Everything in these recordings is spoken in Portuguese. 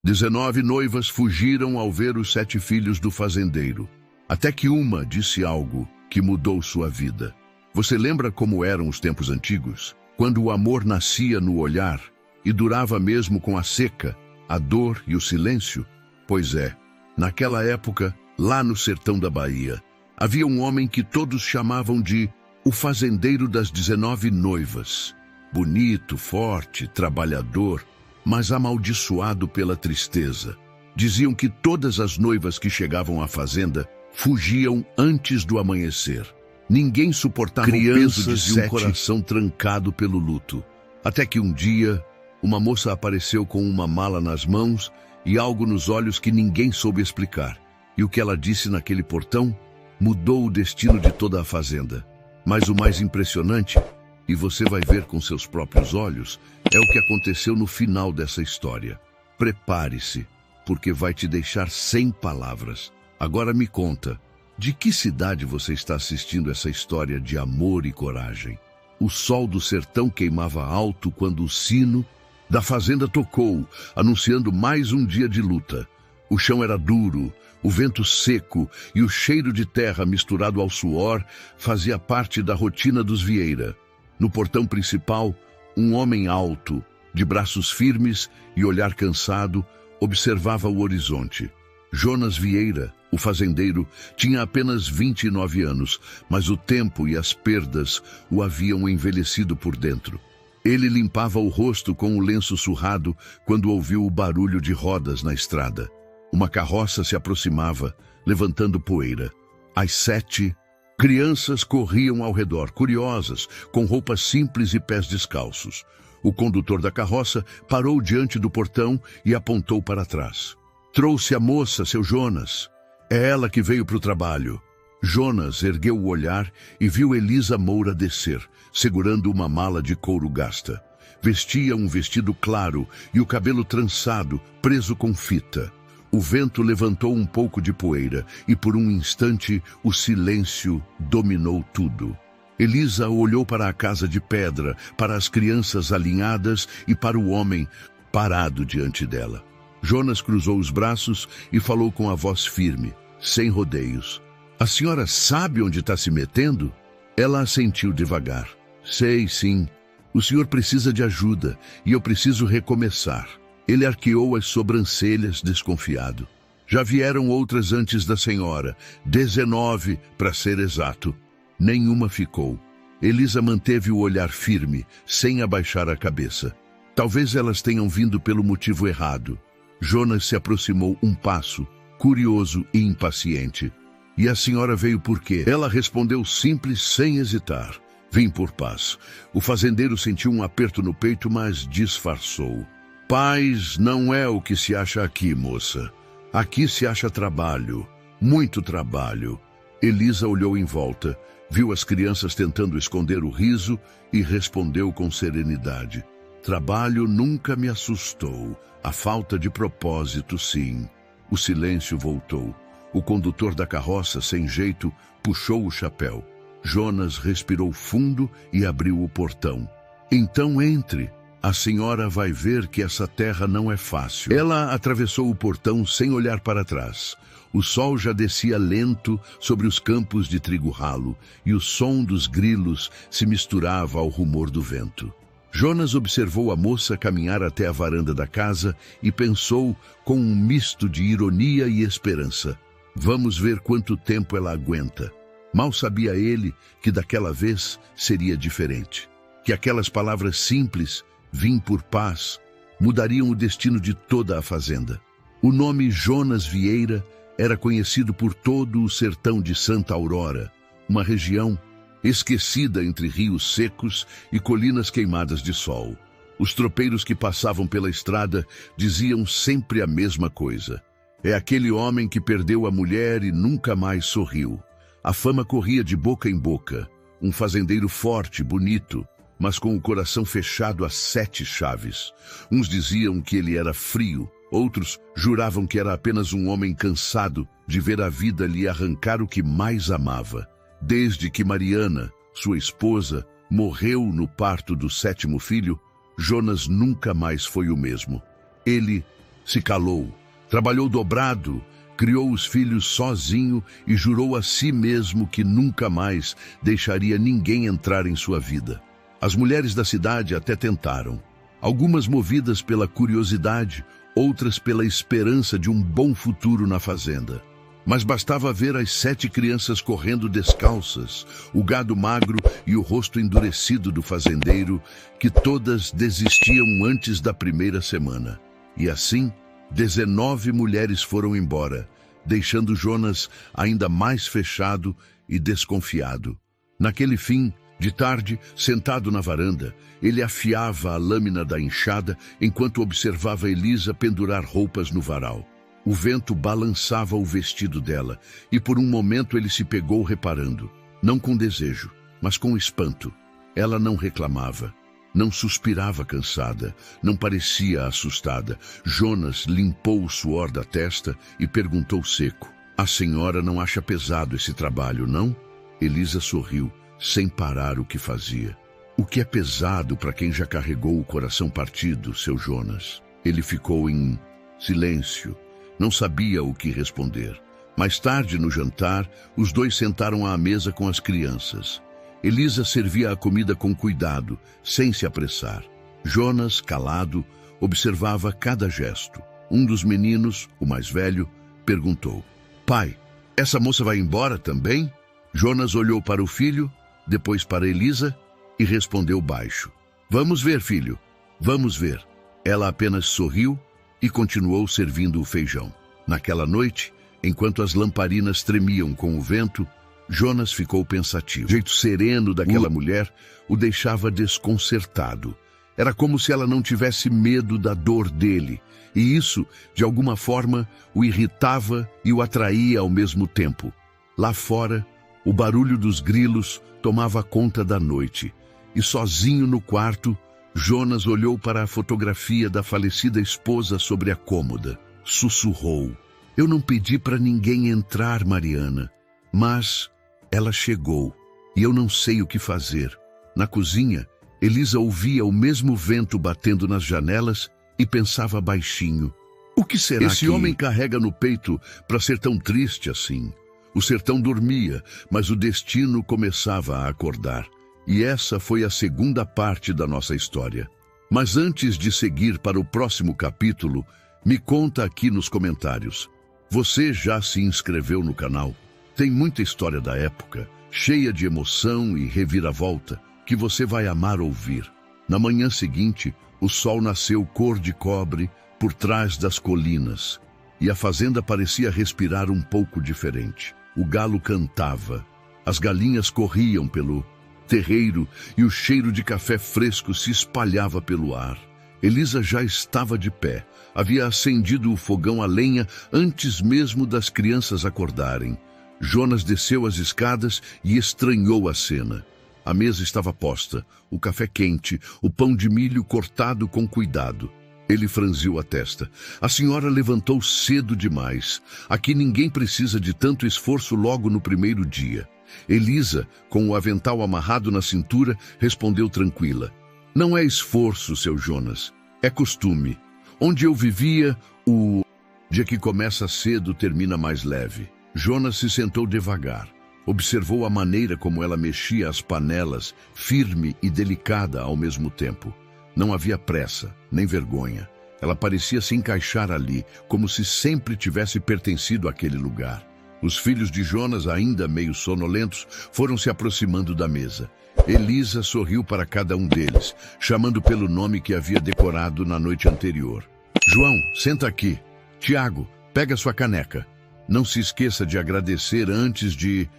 19 noivas fugiram ao ver os 7 filhos do fazendeiro, até que uma disse algo que mudou sua vida. Você lembra como eram os tempos antigos? Quando o amor nascia no olhar e durava mesmo com a seca, a dor e o silêncio? Pois é, naquela época, lá no sertão da Bahia, havia um homem que todos chamavam de o fazendeiro das 19 noivas. Bonito, forte, trabalhador, mas amaldiçoado pela tristeza. Diziam que todas as noivas que chegavam à fazenda fugiam antes do amanhecer. Ninguém suportava Crianças o peso de um coração trancado pelo luto. Até que um dia, uma moça apareceu com uma mala nas mãos e algo nos olhos que ninguém soube explicar. E o que ela disse naquele portão mudou o destino de toda a fazenda. Mas o mais impressionante, e você vai ver com seus próprios olhos, é o que aconteceu no final dessa história. Prepare-se, porque vai te deixar sem palavras. Agora me conta, de que cidade você está assistindo essa história de amor e coragem? O sol do sertão queimava alto quando o sino da fazenda tocou, anunciando mais um dia de luta. O chão era duro, o vento seco e o cheiro de terra misturado ao suor fazia parte da rotina dos Vieira. No portão principal, um homem alto, de braços firmes e olhar cansado, observava o horizonte. Jonas Vieira, o fazendeiro, tinha apenas 29 anos, mas o tempo e as perdas o haviam envelhecido por dentro. Ele limpava o rosto com o lenço surrado quando ouviu o barulho de rodas na estrada. Uma carroça se aproximava, levantando poeira. Às 7, crianças corriam ao redor, curiosas, com roupas simples e pés descalços. O condutor da carroça parou diante do portão e apontou para trás. Trouxe a moça, seu Jonas. É ela que veio para o trabalho. Jonas ergueu o olhar e viu Elisa Moura descer, segurando uma mala de couro gasta. Vestia um vestido claro e o cabelo trançado, preso com fita. O vento levantou um pouco de poeira e por um instante o silêncio dominou tudo. Elisa olhou para a casa de pedra, para as crianças alinhadas e para o homem parado diante dela. Jonas cruzou os braços e falou com a voz firme, sem rodeios. A senhora sabe onde está se metendo? Ela assentiu devagar. Sei, sim. O senhor precisa de ajuda e eu preciso recomeçar. Ele arqueou as sobrancelhas, desconfiado. Já vieram outras antes da senhora, 19 para ser exato. Nenhuma ficou. Elisa manteve o olhar firme, sem abaixar a cabeça. Talvez elas tenham vindo pelo motivo errado. Jonas se aproximou um passo, curioso e impaciente. E a senhora veio por quê? Ela respondeu simples, sem hesitar. Vim por paz. O fazendeiro sentiu um aperto no peito, mas disfarçou. Paz não é o que se acha aqui, moça. Aqui se acha trabalho, muito trabalho. Elisa olhou em volta, viu as crianças tentando esconder o riso e respondeu com serenidade. Trabalho nunca me assustou. A falta de propósito, sim. O silêncio voltou. O condutor da carroça, sem jeito, puxou o chapéu. Jonas respirou fundo e abriu o portão. Então entre. A senhora vai ver que essa terra não é fácil. Ela atravessou o portão sem olhar para trás. O sol já descia lento sobre os campos de trigo ralo e o som dos grilos se misturava ao rumor do vento. Jonas observou a moça caminhar até a varanda da casa e pensou com um misto de ironia e esperança. Vamos ver quanto tempo ela aguenta. Mal sabia ele que daquela vez seria diferente. Que aquelas palavras simples, vim por paz, mudariam o destino de toda a fazenda. O nome Jonas Vieira era conhecido por todo o sertão de Santa Aurora, uma região esquecida entre rios secos e colinas queimadas de sol. Os tropeiros que passavam pela estrada diziam sempre a mesma coisa. É aquele homem que perdeu a mulher e nunca mais sorriu. A fama corria de boca em boca. Um fazendeiro forte, bonito, mas com o coração fechado a 7 chaves. Uns diziam que ele era frio, outros juravam que era apenas um homem cansado de ver a vida lhe arrancar o que mais amava. Desde que Mariana, sua esposa, morreu no parto do 7º filho, Jonas nunca mais foi o mesmo. Ele Se calou, trabalhou dobrado, criou os filhos sozinho e jurou a si mesmo que nunca mais deixaria ninguém entrar em sua vida. As mulheres da cidade até tentaram, algumas movidas pela curiosidade, outras pela esperança de um bom futuro na fazenda. Mas bastava ver as 7 crianças correndo descalças, o gado magro e o rosto endurecido do fazendeiro, que todas desistiam antes da primeira semana. E assim, 19 mulheres foram embora, deixando Jonas ainda mais fechado e desconfiado. Naquele fim de tarde, sentado na varanda, ele afiava a lâmina da enxada enquanto observava Elisa pendurar roupas no varal. O vento balançava o vestido dela e por um momento ele se pegou reparando, não com desejo, mas com espanto. Ela não reclamava, não suspirava cansada, não parecia assustada. Jonas limpou o suor da testa e perguntou seco: "A senhora não acha pesado esse trabalho, não?" Elisa sorriu, sem parar o que fazia. "O que é pesado para quem já carregou o coração partido, seu Jonas?" Ele ficou em silêncio. Não sabia o que responder. Mais tarde, no jantar, os dois sentaram à mesa com as crianças. Elisa servia a comida com cuidado, sem se apressar. Jonas, calado, observava cada gesto. Um dos meninos, o mais velho, perguntou: "Pai, essa moça vai embora também?" Jonas olhou para o filho, depois para Elisa e respondeu baixo: "Vamos ver, filho, vamos ver." Ela apenas sorriu e continuou servindo o feijão. Naquela noite, enquanto as lamparinas tremiam com o vento, Jonas ficou pensativo. O jeito sereno daquela mulher o deixava desconcertado. Era como se ela não tivesse medo da dor dele, e isso, de alguma forma, o irritava e o atraía ao mesmo tempo. Lá fora, o barulho dos grilos tomava conta da noite, e sozinho no quarto, Jonas olhou para a fotografia da falecida esposa sobre a cômoda. Sussurrou: "Eu não pedi para ninguém entrar, Mariana, mas ela chegou, e eu não sei o que fazer." Na cozinha, Elisa ouvia o mesmo vento batendo nas janelas e pensava baixinho: "O que será esse homem carrega no peito para ser tão triste assim?" O sertão dormia, mas o destino começava a acordar. E essa foi a segunda parte da nossa história. Mas antes de seguir para o próximo capítulo, me conta aqui nos comentários: você já se inscreveu no canal? Tem muita história da época, cheia de emoção e reviravolta, que você vai amar ouvir. Na manhã seguinte, o sol nasceu cor de cobre por trás das colinas, e a fazenda parecia respirar um pouco diferente. O galo cantava, as galinhas corriam pelo terreiro e o cheiro de café fresco se espalhava pelo ar. Elisa já estava de pé, havia acendido o fogão a lenha antes mesmo das crianças acordarem. Jonas desceu as escadas e estranhou a cena. A mesa estava posta, o café quente, o pão de milho cortado com cuidado. Ele franziu a testa. "A senhora levantou cedo demais. Aqui ninguém precisa de tanto esforço logo no primeiro dia." Elisa, com o avental amarrado na cintura, respondeu tranquila: "Não é esforço, seu Jonas. É costume. Onde eu vivia, o dia que começa cedo termina mais leve." Jonas se sentou devagar. Observou a maneira como ela mexia as panelas, firme e delicada ao mesmo tempo. Não havia pressa, nem vergonha. Ela parecia se encaixar ali, como se sempre tivesse pertencido àquele lugar. Os filhos de Jonas, ainda meio sonolentos, foram se aproximando da mesa. Elisa sorriu para cada um deles, chamando pelo nome que havia decorado na noite anterior. "João, senta aqui. Tiago, pega sua caneca. Não se esqueça de agradecer antes de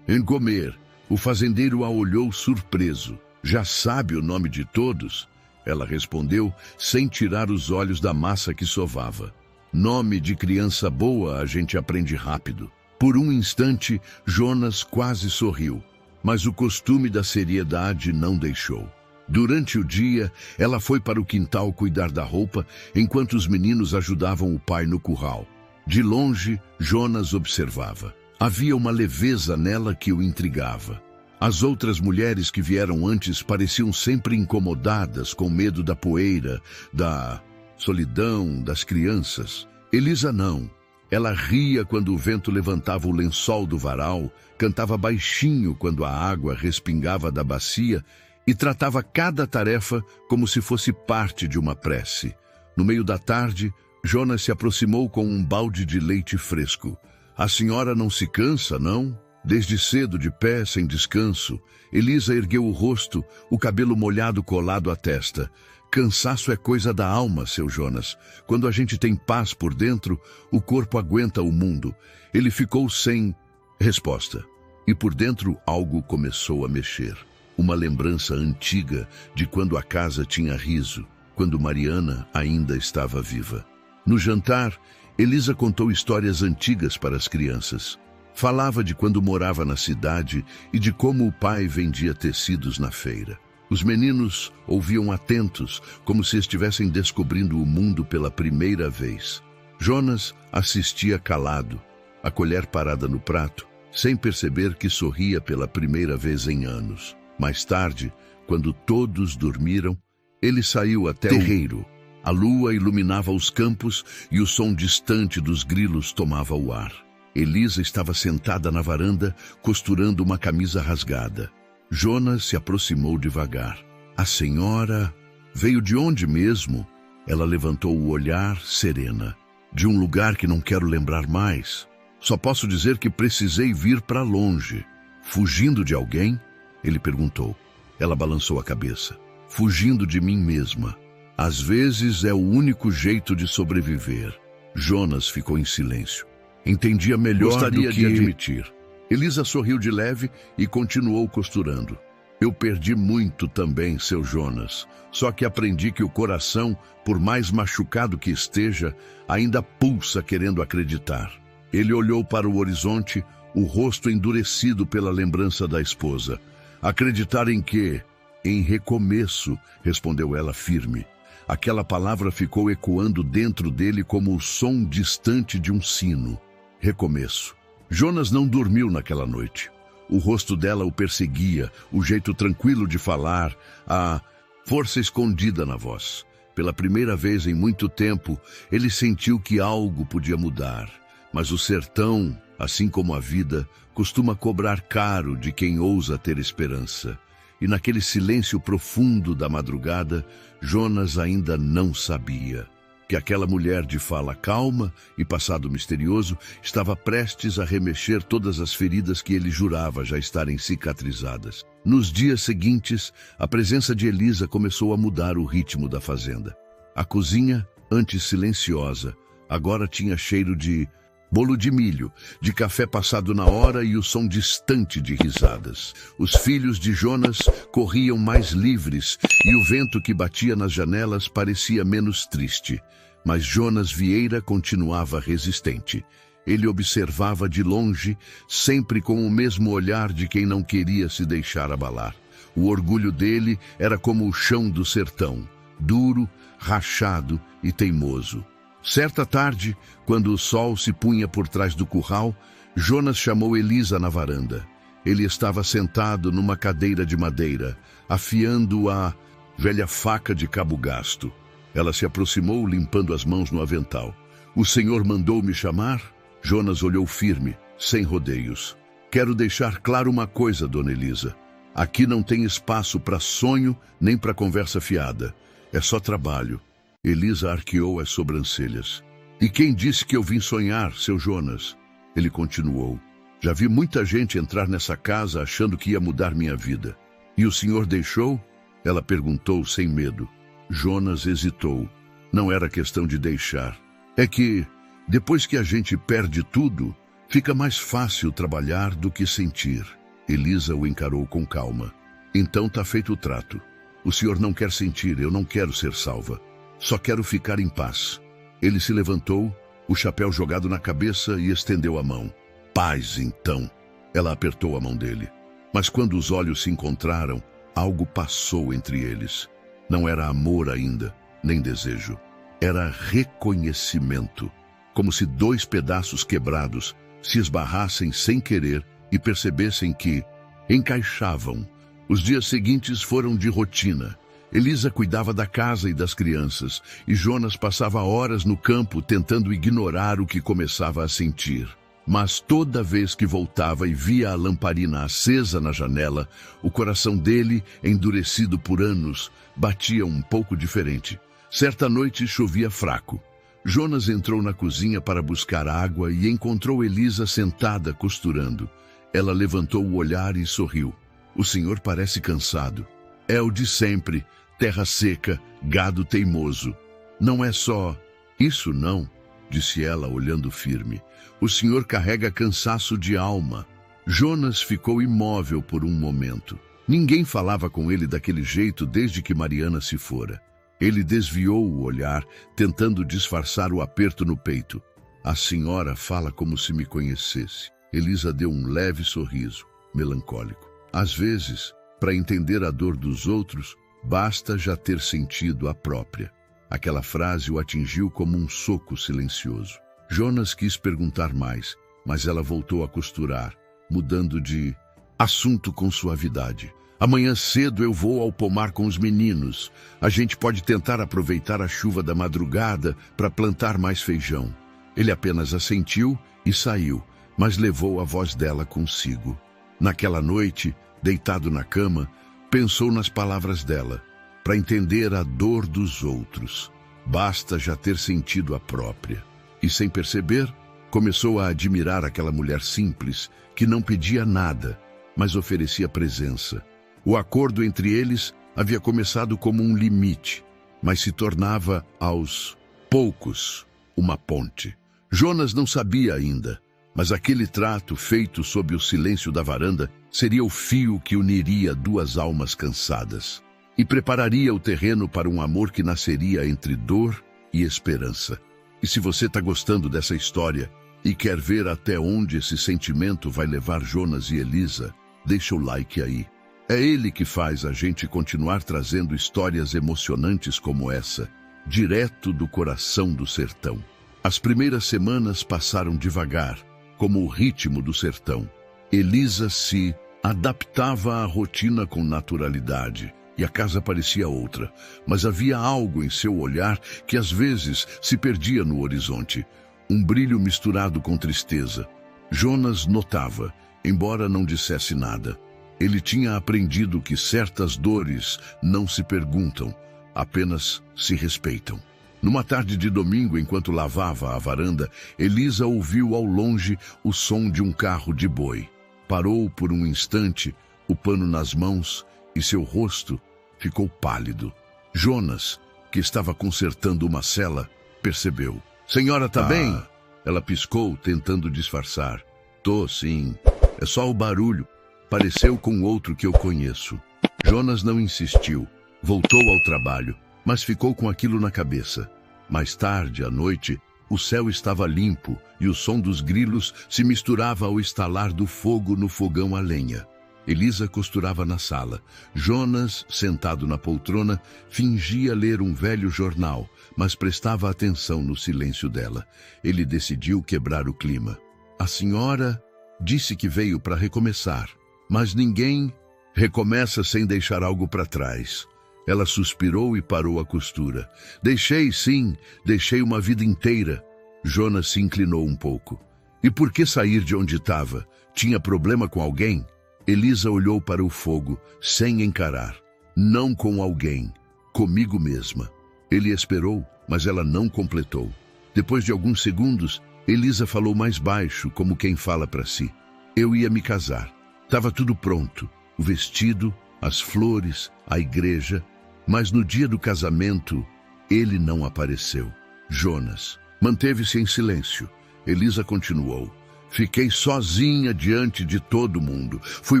comer." O fazendeiro a olhou surpreso. "Já sabe o nome de todos?" Ela respondeu, sem tirar os olhos da massa que sovava. "Nome de criança boa a gente aprende rápido." Por um instante, Jonas quase sorriu, mas o costume da seriedade não deixou. Durante o dia, ela foi para o quintal cuidar da roupa, enquanto os meninos ajudavam o pai no curral. De longe, Jonas observava. Havia uma leveza nela que o intrigava. As outras mulheres que vieram antes pareciam sempre incomodadas, com medo da poeira, da solidão, das crianças. Elisa não. Ela ria quando o vento levantava o lençol do varal, cantava baixinho quando a água respingava da bacia e tratava cada tarefa como se fosse parte de uma prece. No meio da tarde, Jonas se aproximou com um balde de leite fresco. A senhora não se cansa, não? Desde cedo, de pé, sem descanso. Elisa ergueu o rosto, o cabelo molhado colado à testa. Cansaço é coisa da alma, seu Jonas. Quando a gente tem paz por dentro, o corpo aguenta o mundo. Ele ficou sem resposta. E por dentro algo começou a mexer. Uma lembrança antiga de quando a casa tinha riso, quando Mariana ainda estava viva. No jantar, Elisa contou histórias antigas para as crianças. Falava de quando morava na cidade e de como o pai vendia tecidos na feira. Os meninos ouviam atentos, como se estivessem descobrindo o mundo pela primeira vez. Jonas assistia calado, a colher parada no prato, sem perceber que sorria pela primeira vez em anos. Mais tarde, quando todos dormiram, ele saiu até o terreiro. A lua iluminava os campos e o som distante dos grilos tomava o ar. Elisa estava sentada na varanda, costurando uma camisa rasgada. Jonas se aproximou devagar. A senhora veio de onde mesmo? Ela levantou o olhar, serena. De um lugar que não quero lembrar mais. Só posso dizer que precisei vir para longe. Fugindo de alguém? Ele perguntou. Ela balançou a cabeça. Fugindo de mim mesma. Às vezes é o único jeito de sobreviver. Jonas ficou em silêncio. Entendia melhor do que admitir. Elisa sorriu de leve e continuou costurando. Eu perdi muito também, seu Jonas. Só que aprendi que o coração, por mais machucado que esteja, ainda pulsa querendo acreditar. Ele olhou para o horizonte, o rosto endurecido pela lembrança da esposa. Acreditar em quê? Em recomeço, respondeu ela firme. Aquela palavra ficou ecoando dentro dele como o som distante de um sino. Recomeço. Jonas não dormiu naquela noite. O rosto dela o perseguia, o jeito tranquilo de falar, a força escondida na voz. Pela primeira vez em muito tempo, ele sentiu que algo podia mudar. Mas o sertão, assim como a vida, costuma cobrar caro de quem ousa ter esperança. E naquele silêncio profundo da madrugada, Jonas ainda não sabia que aquela mulher de fala calma e passado misterioso estava prestes a remexer todas as feridas que ele jurava já estarem cicatrizadas. Nos dias seguintes, a presença de Elisa começou a mudar o ritmo da fazenda. A cozinha, antes silenciosa, agora tinha cheiro de bolo de milho, de café passado na hora e o som distante de risadas. Os filhos de Jonas corriam mais livres e o vento que batia nas janelas parecia menos triste. Mas Jonas Vieira continuava resistente. Ele observava de longe, sempre com o mesmo olhar de quem não queria se deixar abalar. O orgulho dele era como o chão do sertão, duro, rachado e teimoso. Certa tarde, quando o sol se punha por trás do curral, Jonas chamou Elisa na varanda. Ele estava sentado numa cadeira de madeira, afiando a velha faca de cabo gasto. Ela se aproximou, limpando as mãos no avental. O senhor mandou me chamar? Jonas olhou firme, sem rodeios. Quero deixar claro uma coisa, dona Elisa. Aqui não tem espaço para sonho nem para conversa fiada. É só trabalho. Elisa arqueou as sobrancelhas. E quem disse que eu vim sonhar, seu Jonas? Ele continuou. Já vi muita gente entrar nessa casa achando que ia mudar minha vida. E o senhor deixou? Ela perguntou sem medo. Jonas hesitou. Não era questão de deixar. É que, depois que a gente perde tudo, fica mais fácil trabalhar do que sentir. Elisa o encarou com calma. Então tá feito o trato. O senhor não quer sentir, eu não quero ser salva. Só quero ficar em paz. Ele se levantou, o chapéu jogado na cabeça e estendeu a mão. Paz, então. Ela apertou a mão dele. Mas quando os olhos se encontraram, algo passou entre eles. Não era amor ainda, nem desejo. Era reconhecimento. Como se dois pedaços quebrados se esbarrassem sem querer e percebessem que encaixavam. Os dias seguintes foram de rotina. Elisa cuidava da casa e das crianças, e Jonas passava horas no campo tentando ignorar o que começava a sentir. Mas toda vez que voltava e via a lamparina acesa na janela, o coração dele, endurecido por anos, batia um pouco diferente. Certa noite chovia fraco. Jonas entrou na cozinha para buscar água e encontrou Elisa sentada costurando. Ela levantou o olhar e sorriu. O senhor parece cansado. É o de sempre, terra seca, gado teimoso. Não é só isso, não, disse ela olhando firme. O senhor carrega cansaço de alma. Jonas ficou imóvel por um momento. Ninguém falava com ele daquele jeito desde que Mariana se fora. Ele desviou o olhar, tentando disfarçar o aperto no peito. A senhora fala como se me conhecesse. Elisa deu um leve sorriso, melancólico. Às vezes, para entender a dor dos outros, basta já ter sentido a própria. Aquela frase o atingiu como um soco silencioso. Jonas quis perguntar mais, mas ela voltou a costurar, mudando de assunto com suavidade. Amanhã cedo eu vou ao pomar com os meninos. A gente pode tentar aproveitar a chuva da madrugada para plantar mais feijão. Ele apenas assentiu e saiu, mas levou a voz dela consigo. Naquela noite, deitado na cama, pensou nas palavras dela. Para entender a dor dos outros, basta já ter sentido a própria. E sem perceber, começou a admirar aquela mulher simples, que não pedia nada, mas oferecia presença. O acordo entre eles havia começado como um limite, mas se tornava, aos poucos, uma ponte. Jonas não sabia ainda, mas aquele trato feito sob o silêncio da varanda seria o fio que uniria duas almas cansadas e prepararia o terreno para um amor que nasceria entre dor e esperança. E se você está gostando dessa história e quer ver até onde esse sentimento vai levar Jonas e Elisa, deixa o like aí. É ele que faz a gente continuar trazendo histórias emocionantes como essa, direto do coração do sertão. As primeiras semanas passaram devagar, como o ritmo do sertão. Elisa se adaptava à rotina com naturalidade, e a casa parecia outra, mas havia algo em seu olhar que às vezes se perdia no horizonte, um brilho misturado com tristeza. Jonas notava, embora não dissesse nada. Ele tinha aprendido que certas dores não se perguntam, apenas se respeitam. Numa tarde de domingo, enquanto lavava a varanda, Elisa ouviu ao longe o som de um carro de boi. Parou por um instante, o pano nas mãos, e seu rosto ficou pálido. Jonas, que estava consertando uma sela, percebeu. "Senhora, tá bem?" Ela piscou, tentando disfarçar. "Tô, sim. É só o barulho. Pareceu com outro que eu conheço." Jonas não insistiu. Voltou ao trabalho, mas ficou com aquilo na cabeça. Mais tarde, à noite, o céu estava limpo e o som dos grilos se misturava ao estalar do fogo no fogão a lenha. Elisa costurava na sala. Jonas, sentado na poltrona, fingia ler um velho jornal, mas prestava atenção no silêncio dela. Ele decidiu quebrar o clima. "A senhora disse que veio para recomeçar, mas ninguém recomeça sem deixar algo para trás." Ela suspirou e parou a costura. "Deixei, sim, deixei uma vida inteira." Jonas se inclinou um pouco. "E por que sair de onde estava? Tinha problema com alguém?" Elisa olhou para o fogo, sem encarar. "Não com alguém, comigo mesma." Ele esperou, mas ela não completou. Depois de alguns segundos, Elisa falou mais baixo, como quem fala para si. "Eu ia me casar. Estava tudo pronto. O vestido, as flores, a igreja. Mas no dia do casamento, ele não apareceu." Jonas manteve-se em silêncio. Elisa continuou. "Fiquei sozinha diante de todo mundo. Fui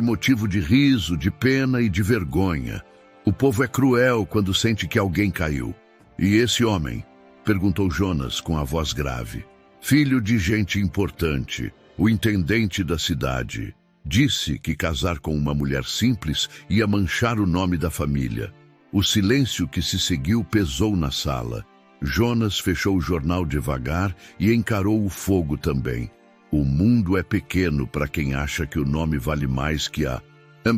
motivo de riso, de pena e de vergonha. O povo é cruel quando sente que alguém caiu." "E esse homem?" perguntou Jonas com a voz grave. "Filho de gente importante, o intendente da cidade. Disse que casar com uma mulher simples ia manchar o nome da família." O silêncio que se seguiu pesou na sala. Jonas fechou o jornal devagar e encarou o fogo também. O mundo é pequeno para quem acha que o nome vale mais que a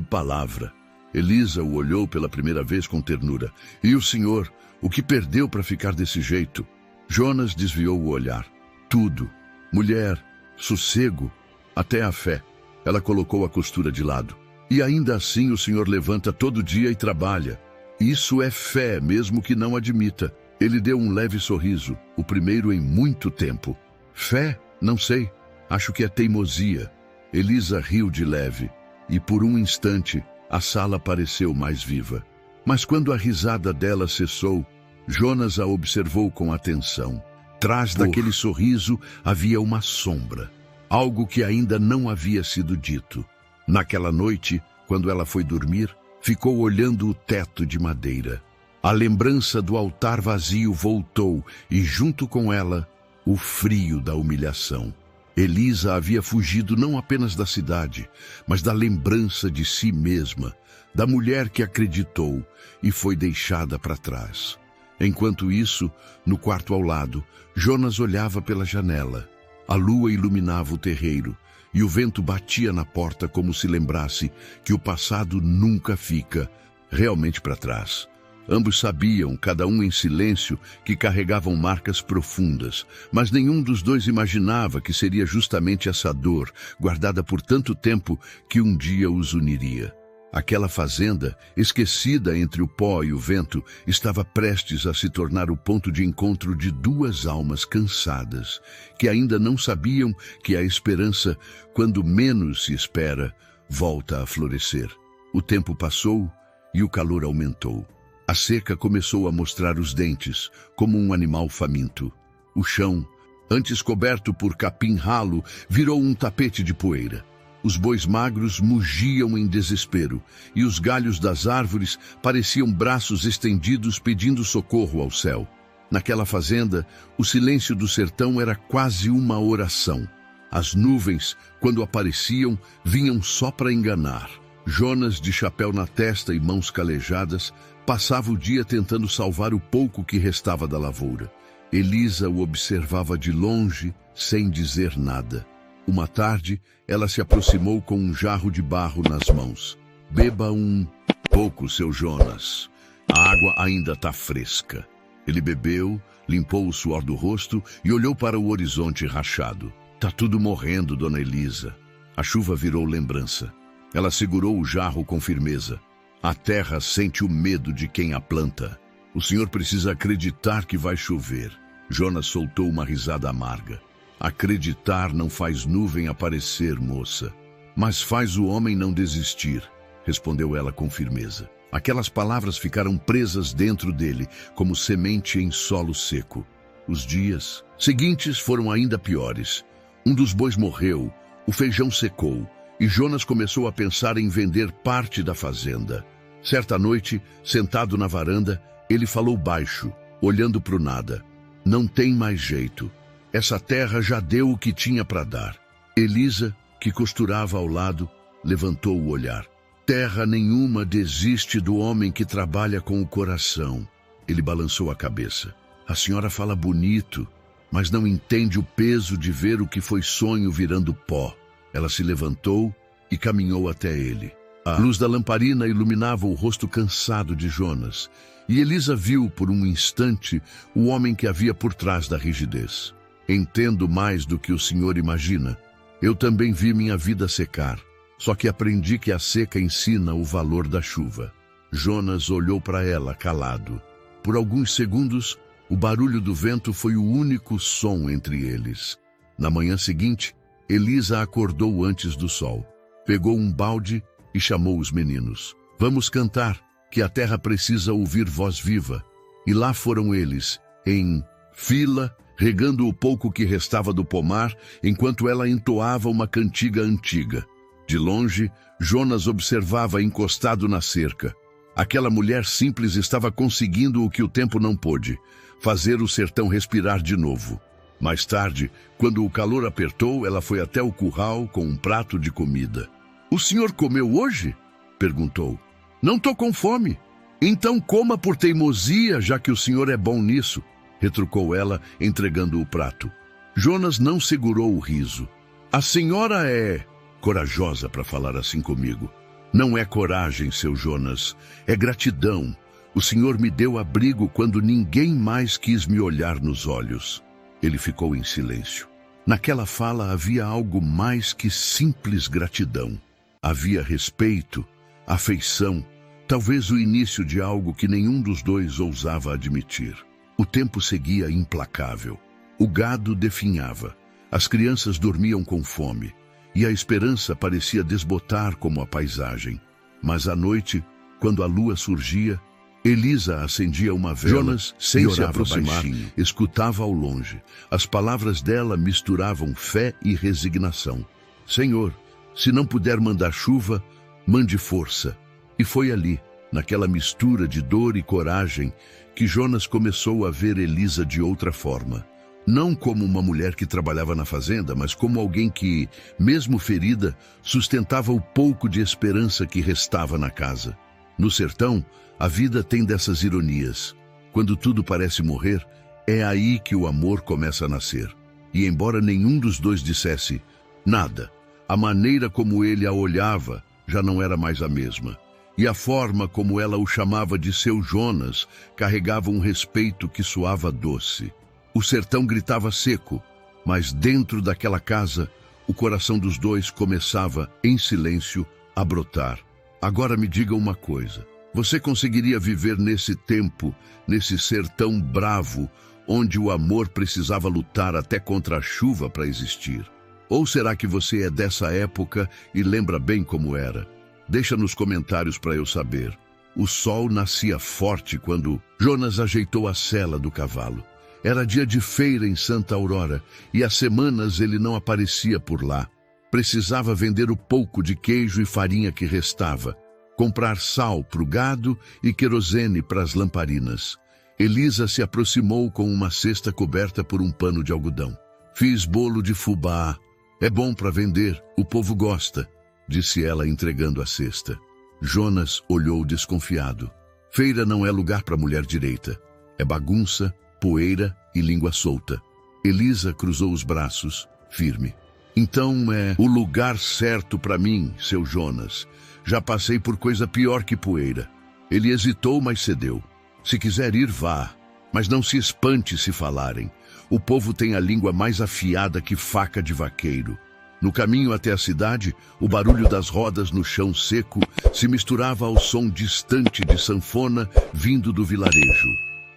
palavra. Elisa o olhou pela primeira vez com ternura. E o senhor, o que perdeu para ficar desse jeito? Jonas desviou o olhar. Tudo. Mulher, sossego, até a fé. Ela colocou a costura de lado. E ainda assim o senhor levanta todo dia e trabalha. Isso é fé, mesmo que não admita. Ele deu um leve sorriso, o primeiro em muito tempo. Fé? Não sei. Acho que é teimosia. Elisa riu de leve, e por um instante a sala pareceu mais viva. Mas quando a risada dela cessou, Jonas a observou com atenção. Trás daquele sorriso havia uma sombra, algo que ainda não havia sido dito. Naquela noite, quando ela foi dormir, ficou olhando o teto de madeira. A lembrança do altar vazio voltou e, junto com ela, o frio da humilhação. Elisa havia fugido não apenas da cidade, mas da lembrança de si mesma, da mulher que acreditou e foi deixada para trás. Enquanto isso, no quarto ao lado, Jonas olhava pela janela. A lua iluminava o terreiro e o vento batia na porta como se lembrasse que o passado nunca fica realmente para trás. Ambos sabiam, cada um em silêncio, que carregavam marcas profundas, mas nenhum dos dois imaginava que seria justamente essa dor, guardada por tanto tempo, que um dia os uniria. Aquela fazenda, esquecida entre o pó e o vento, estava prestes a se tornar o ponto de encontro de duas almas cansadas, que ainda não sabiam que a esperança, quando menos se espera, volta a florescer. O tempo passou e o calor aumentou. A seca começou a mostrar os dentes, como um animal faminto. O chão, antes coberto por capim ralo, virou um tapete de poeira. Os bois magros mugiam em desespero, e os galhos das árvores pareciam braços estendidos pedindo socorro ao céu. Naquela fazenda, o silêncio do sertão era quase uma oração. As nuvens, quando apareciam, vinham só para enganar. Jonas, de chapéu na testa e mãos calejadas, passava o dia tentando salvar o pouco que restava da lavoura. Elisa o observava de longe, sem dizer nada. Uma tarde, ela se aproximou com um jarro de barro nas mãos. Beba um pouco, seu Jonas. A água ainda está fresca. Ele bebeu, limpou o suor do rosto e olhou para o horizonte rachado. Tá tudo morrendo, dona Elisa. A chuva virou lembrança. Ela segurou o jarro com firmeza. A terra sente o medo de quem a planta. O senhor precisa acreditar que vai chover. Jonas soltou uma risada amarga. Acreditar não faz nuvem aparecer, moça. Mas faz o homem não desistir, respondeu ela com firmeza. Aquelas palavras ficaram presas dentro dele, como semente em solo seco. Os dias seguintes foram ainda piores. Um dos bois morreu, o feijão secou, e Jonas começou a pensar em vender parte da fazenda. Certa noite, sentado na varanda, ele falou baixo, olhando para o nada. Não tem mais jeito. Essa terra já deu o que tinha para dar. Elisa, que costurava ao lado, levantou o olhar. Terra nenhuma desiste do homem que trabalha com o coração. Ele balançou a cabeça. A senhora fala bonito, mas não entende o peso de ver o que foi sonho virando pó. Ela se levantou e caminhou até ele. A luz da lamparina iluminava o rosto cansado de Jonas, e Elisa viu por um instante o homem que havia por trás da rigidez. Entendo mais do que o senhor imagina. Eu também vi minha vida secar, só que aprendi que a seca ensina o valor da chuva. Jonas olhou para ela calado. Por alguns segundos, o barulho do vento foi o único som entre eles. Na manhã seguinte, Elisa acordou antes do sol. Pegou um balde e chamou os meninos. Vamos cantar, que a terra precisa ouvir voz viva. E lá foram eles, em fila, regando o pouco que restava do pomar, enquanto ela entoava uma cantiga antiga. De longe, Jonas observava encostado na cerca. Aquela mulher simples estava conseguindo o que o tempo não pôde, fazer o sertão respirar de novo. Mais tarde, quando o calor apertou, ela foi até o curral com um prato de comida. O senhor comeu hoje? Perguntou. Não tô com fome. Então coma por teimosia, já que o senhor é bom nisso, retrucou ela, entregando o prato. Jonas não segurou o riso. A senhora é corajosa para falar assim comigo. Não é coragem, seu Jonas, é gratidão. O Senhor me deu abrigo quando ninguém mais quis me olhar nos olhos. Ele ficou em silêncio. Naquela fala havia algo mais que simples gratidão. Havia respeito, afeição, talvez o início de algo que nenhum dos dois ousava admitir. O tempo seguia implacável. O gado definhava, as crianças dormiam com fome, e a esperança parecia desbotar como a paisagem. Mas à noite, quando a lua surgia, Elisa acendia uma vela. Jonas, sem se aproximar, escutava ao longe. As palavras dela misturavam fé e resignação. Senhor, se não puder mandar chuva, mande força. E foi ali, naquela mistura de dor e coragem, que Jonas começou a ver Elisa de outra forma. Não como uma mulher que trabalhava na fazenda, mas como alguém que, mesmo ferida, sustentava o pouco de esperança que restava na casa. No sertão, a vida tem dessas ironias. Quando tudo parece morrer, é aí que o amor começa a nascer. E embora nenhum dos dois dissesse nada, a maneira como ele a olhava já não era mais a mesma. E a forma como ela o chamava de seu Jonas carregava um respeito que soava doce. O sertão gritava seco, mas dentro daquela casa, o coração dos dois começava, em silêncio, a brotar. Agora me diga uma coisa. Você conseguiria viver nesse tempo, nesse sertão bravo, onde o amor precisava lutar até contra a chuva para existir? Ou será que você é dessa época e lembra bem como era? Deixa nos comentários para eu saber. O sol nascia forte quando Jonas ajeitou a sela do cavalo. Era dia de feira em Santa Aurora e há semanas ele não aparecia por lá. Precisava vender o pouco de queijo e farinha que restava, comprar sal para o gado e querosene para as lamparinas. Elisa se aproximou com uma cesta coberta por um pano de algodão. Fiz bolo de fubá. É bom para vender, o povo gosta, disse ela entregando a cesta. Jonas olhou desconfiado. Feira não é lugar para mulher direita. É bagunça, poeira e língua solta. Elisa cruzou os braços, firme. Então é o lugar certo para mim, seu Jonas. Já passei por coisa pior que poeira. Ele hesitou, mas cedeu. Se quiser ir, vá. Mas não se espante se falarem. O povo tem a língua mais afiada que faca de vaqueiro. No caminho até a cidade, o barulho das rodas no chão seco se misturava ao som distante de sanfona vindo do vilarejo.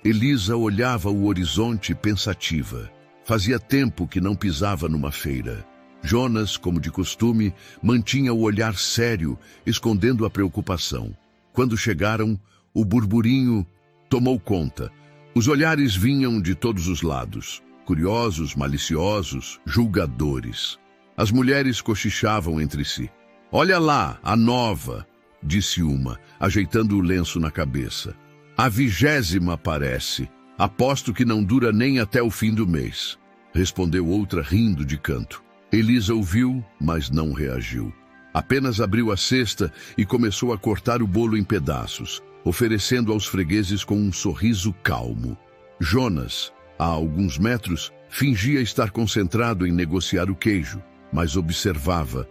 Elisa olhava o horizonte pensativa. Fazia tempo que não pisava numa feira. Jonas, como de costume, mantinha o olhar sério, escondendo a preocupação. Quando chegaram, o burburinho tomou conta. Os olhares vinham de todos os lados, curiosos, maliciosos, julgadores. As mulheres cochichavam entre si. Olha lá, a nova, disse uma, ajeitando o lenço na cabeça. A 20ª parece. Aposto que não dura nem até o fim do mês, respondeu outra rindo de canto. Elisa ouviu, mas não reagiu. Apenas abriu a cesta e começou a cortar o bolo em pedaços, oferecendo aos fregueses com um sorriso calmo. Jonas, a alguns metros, fingia estar concentrado em negociar o queijo, mas observava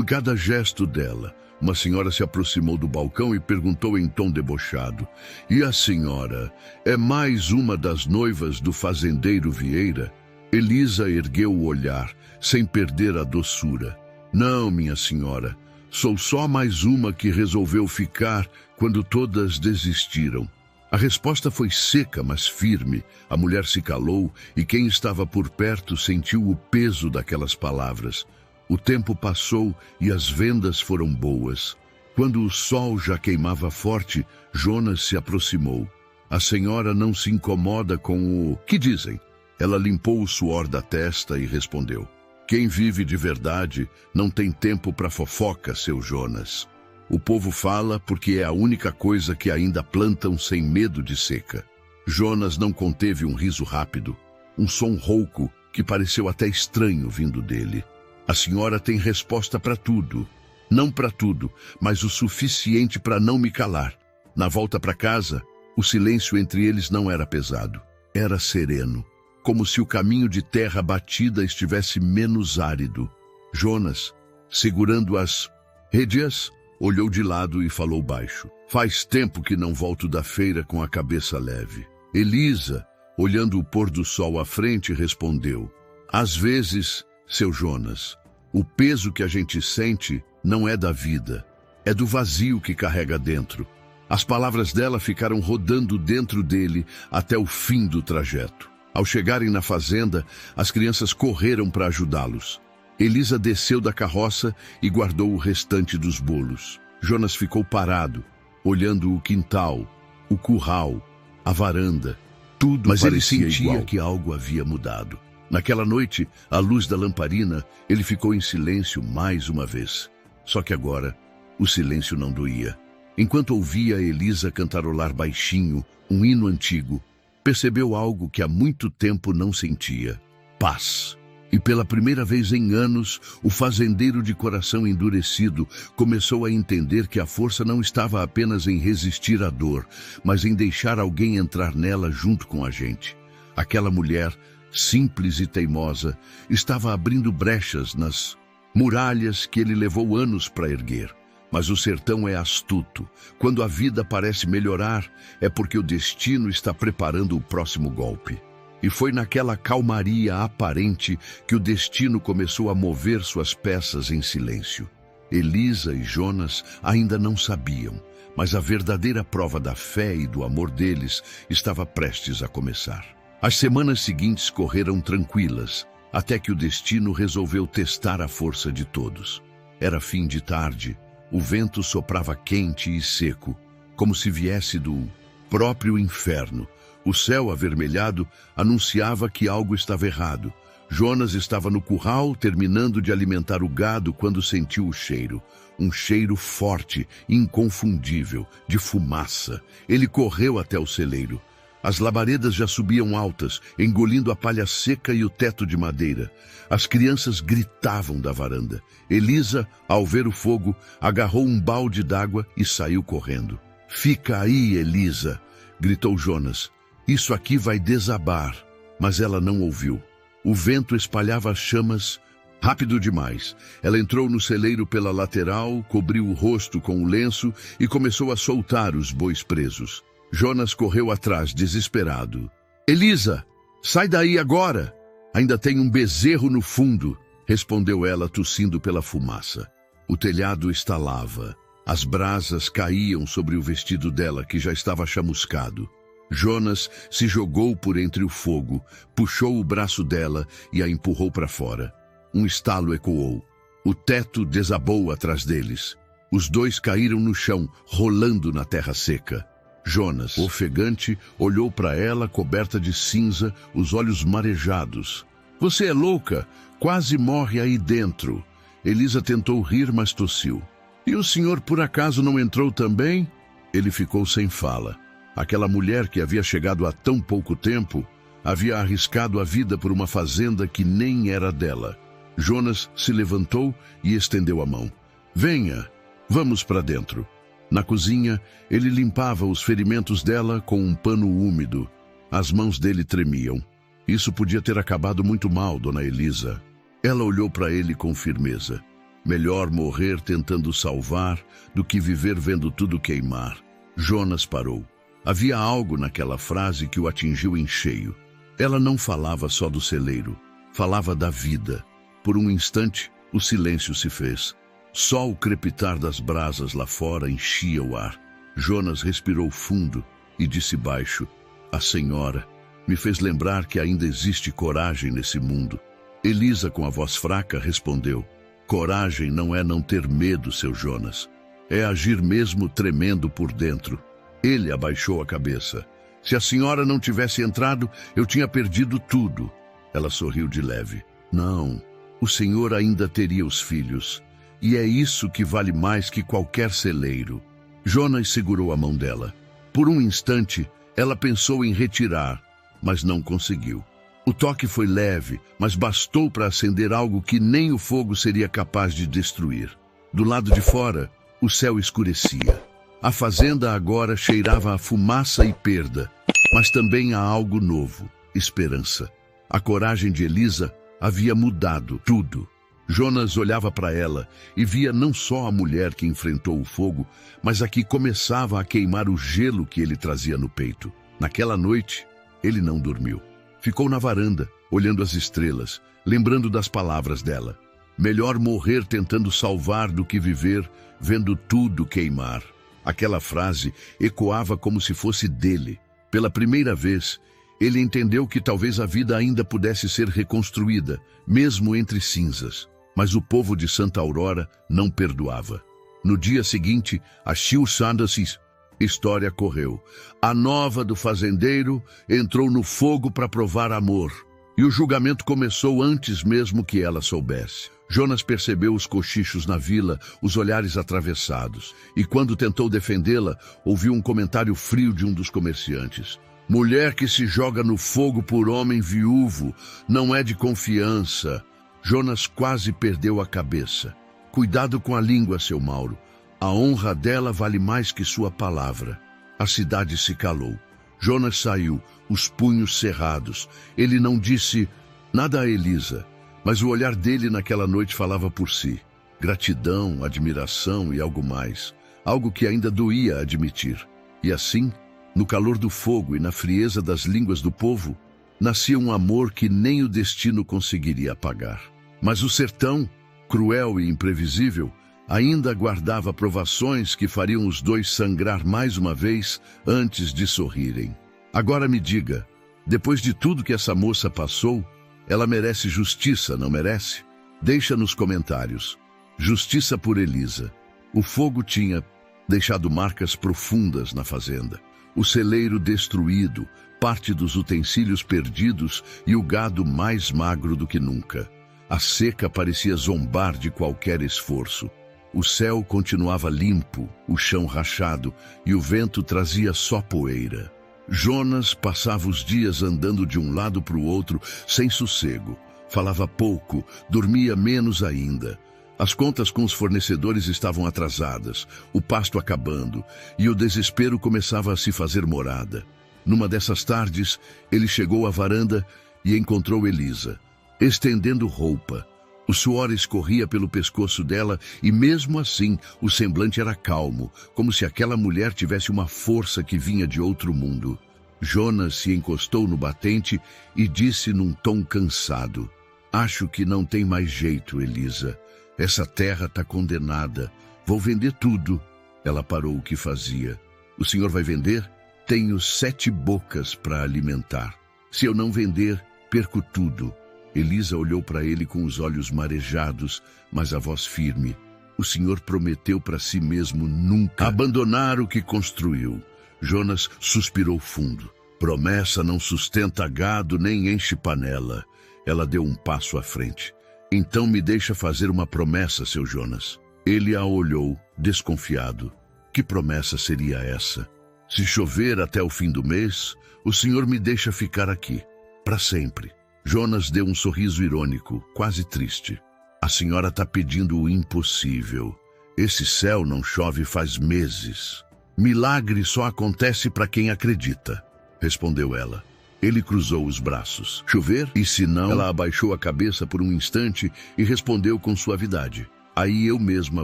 cada gesto dela. Uma senhora se aproximou do balcão e perguntou em tom debochado: "E a senhora é mais uma das noivas do fazendeiro Vieira?" Elisa ergueu o olhar, sem perder a doçura. "Não, minha senhora. Sou só mais uma que resolveu ficar quando todas desistiram." A resposta foi seca, mas firme. A mulher se calou e quem estava por perto sentiu o peso daquelas palavras. O tempo passou e as vendas foram boas. Quando o sol já queimava forte, Jonas se aproximou. "A senhora não se incomoda com o... que dizem?" Ela limpou o suor da testa e respondeu: "Quem vive de verdade não tem tempo para fofoca, seu Jonas. O povo fala porque é a única coisa que ainda plantam sem medo de seca." Jonas não conteve um riso rápido, um som rouco que pareceu até estranho vindo dele. "A senhora tem resposta para tudo. Não para tudo, mas o suficiente para não me calar." Na volta para casa, o silêncio entre eles não era pesado. Era sereno, como se o caminho de terra batida estivesse menos árido. Jonas, segurando as rédeas, olhou de lado e falou baixo. Faz tempo que não volto da feira com a cabeça leve. Elisa, olhando o pôr do sol à frente, respondeu. Às vezes, seu Jonas, o peso que a gente sente não é da vida, é do vazio que carrega dentro. As palavras dela ficaram rodando dentro dele até o fim do trajeto. Ao chegarem na fazenda, as crianças correram para ajudá-los. Elisa desceu da carroça e guardou o restante dos bolos. Jonas ficou parado, olhando o quintal, o curral, a varanda. Tudo mas ele sentia igual. Que algo havia mudado. Naquela noite, à luz da lamparina, ele ficou em silêncio mais uma vez. Só que agora, o silêncio não doía. Enquanto ouvia Elisa cantarolar baixinho um hino antigo, percebeu algo que há muito tempo não sentia: paz. E pela primeira vez em anos, o fazendeiro de coração endurecido começou a entender que a força não estava apenas em resistir à dor, mas em deixar alguém entrar nela junto com a gente. Aquela mulher, simples e teimosa, estava abrindo brechas nas muralhas que ele levou anos para erguer. Mas o sertão é astuto. Quando a vida parece melhorar, é porque o destino está preparando o próximo golpe. E foi naquela calmaria aparente que o destino começou a mover suas peças em silêncio. Elisa e Jonas ainda não sabiam, mas a verdadeira prova da fé e do amor deles estava prestes a começar. As semanas seguintes correram tranquilas, até que o destino resolveu testar a força de todos. Era fim de tarde. O vento soprava quente e seco, como se viesse do próprio inferno. O céu avermelhado anunciava que algo estava errado. Jonas estava no curral, terminando de alimentar o gado, quando sentiu o cheiro. Um cheiro forte, inconfundível, de fumaça. Ele correu até o celeiro. As labaredas já subiam altas, engolindo a palha seca e o teto de madeira. As crianças gritavam da varanda. Elisa, ao ver o fogo, agarrou um balde d'água e saiu correndo. Fica aí, Elisa, gritou Jonas. Isso aqui vai desabar. Mas ela não ouviu. O vento espalhava chamas rápido demais. Ela entrou no celeiro pela lateral, cobriu o rosto com o lenço e começou a soltar os bois presos. Jonas correu atrás, desesperado. Elisa, sai daí agora! Ainda tem um bezerro no fundo, respondeu ela, tossindo pela fumaça. O telhado estalava. As brasas caíam sobre o vestido dela, que já estava chamuscado. Jonas se jogou por entre o fogo, puxou o braço dela e a empurrou para fora. Um estalo ecoou. O teto desabou atrás deles. Os dois caíram no chão, rolando na terra seca. Jonas, ofegante, olhou para ela, coberta de cinza, os olhos marejados. Você é louca? Quase morre aí dentro. Elisa tentou rir, mas tossiu. E o senhor por acaso não entrou também? Ele ficou sem fala. Aquela mulher que havia chegado há tão pouco tempo havia arriscado a vida por uma fazenda que nem era dela. Jonas se levantou e estendeu a mão. Venha, vamos para dentro. Na cozinha, ele limpava os ferimentos dela com um pano úmido. As mãos dele tremiam. Isso podia ter acabado muito mal, dona Elisa. Ela olhou para ele com firmeza. Melhor morrer tentando salvar do que viver vendo tudo queimar. Jonas parou. Havia algo naquela frase que o atingiu em cheio. Ela não falava só do celeiro, falava da vida. Por um instante, o silêncio se fez. Só o crepitar das brasas lá fora enchia o ar. Jonas respirou fundo e disse baixo: A senhora me fez lembrar que ainda existe coragem nesse mundo. Elisa, com a voz fraca, respondeu: Coragem não é não ter medo, seu Jonas. É agir mesmo tremendo por dentro. Ele abaixou a cabeça. Se a senhora não tivesse entrado, eu tinha perdido tudo. Ela sorriu de leve. Não, o senhor ainda teria os filhos. E é isso que vale mais que qualquer celeiro. Jonas segurou a mão dela. Por um instante, ela pensou em retirar, mas não conseguiu. O toque foi leve, mas bastou para acender algo que nem o fogo seria capaz de destruir. Do lado de fora, o céu escurecia. A fazenda agora cheirava a fumaça e perda, mas também a algo novo, esperança. A coragem de Elisa havia mudado tudo. Jonas olhava para ela e via não só a mulher que enfrentou o fogo, mas a que começava a queimar o gelo que ele trazia no peito. Naquela noite, ele não dormiu. Ficou na varanda, olhando as estrelas, lembrando das palavras dela. Melhor morrer tentando salvar do que viver vendo tudo queimar. Aquela frase ecoava como se fosse dele. Pela primeira vez, ele entendeu que talvez a vida ainda pudesse ser reconstruída, mesmo entre cinzas. Mas o povo de Santa Aurora não perdoava. No dia seguinte, a Shil Sandasis, história correu. A nova do fazendeiro entrou no fogo para provar amor. E o julgamento começou antes mesmo que ela soubesse. Jonas percebeu os cochichos na vila, os olhares atravessados. E quando tentou defendê-la, ouviu um comentário frio de um dos comerciantes. Mulher que se joga no fogo por homem viúvo não é de confiança. Jonas quase perdeu a cabeça. Cuidado com a língua, seu Mauro. A honra dela vale mais que sua palavra. A cidade se calou. Jonas saiu, os punhos cerrados. Ele não disse nada a Elisa, mas o olhar dele naquela noite falava por si. Gratidão, admiração e algo mais. Algo que ainda doía admitir. E assim, no calor do fogo e na frieza das línguas do povo, nascia um amor que nem o destino conseguiria apagar. Mas o sertão, cruel e imprevisível, ainda guardava provações que fariam os dois sangrar mais uma vez antes de sorrirem. Agora me diga, depois de tudo que essa moça passou, ela merece justiça, não merece? Deixa nos comentários. Justiça por Elisa. O fogo tinha deixado marcas profundas na fazenda. O celeiro destruído, parte dos utensílios perdidos e o gado mais magro do que nunca. A seca parecia zombar de qualquer esforço. O céu continuava limpo, o chão rachado e o vento trazia só poeira. Jonas passava os dias andando de um lado para o outro sem sossego. Falava pouco, dormia menos ainda. As contas com os fornecedores estavam atrasadas, o pasto acabando, e o desespero começava a se fazer morada. Numa dessas tardes, ele chegou à varanda e encontrou Elisa, estendendo roupa. O suor escorria pelo pescoço dela e, mesmo assim, o semblante era calmo, como se aquela mulher tivesse uma força que vinha de outro mundo. Jonas se encostou no batente e disse num tom cansado: "Acho que não tem mais jeito, Elisa. Essa terra está condenada. Vou vender tudo." Ela parou o que fazia. "O senhor vai vender? Tenho 7 bocas para alimentar. Se eu não vender, perco tudo." Elisa olhou para ele com os olhos marejados, mas a voz firme. "O senhor prometeu para si mesmo nunca abandonar o que construiu." Jonas suspirou fundo. "Promessa não sustenta gado nem enche panela." Ela deu um passo à frente. "Então me deixa fazer uma promessa, seu Jonas." Ele a olhou, desconfiado. Que promessa seria essa? "Se chover até o fim do mês, o senhor me deixa ficar aqui, para sempre." Jonas deu um sorriso irônico, quase triste. "A senhora está pedindo o impossível. Esse céu não chove faz meses. Milagre só acontece para quem acredita," respondeu ela. Ele cruzou os braços. "Chover? E se não?" Ela abaixou a cabeça por um instante e respondeu com suavidade: "Aí eu mesma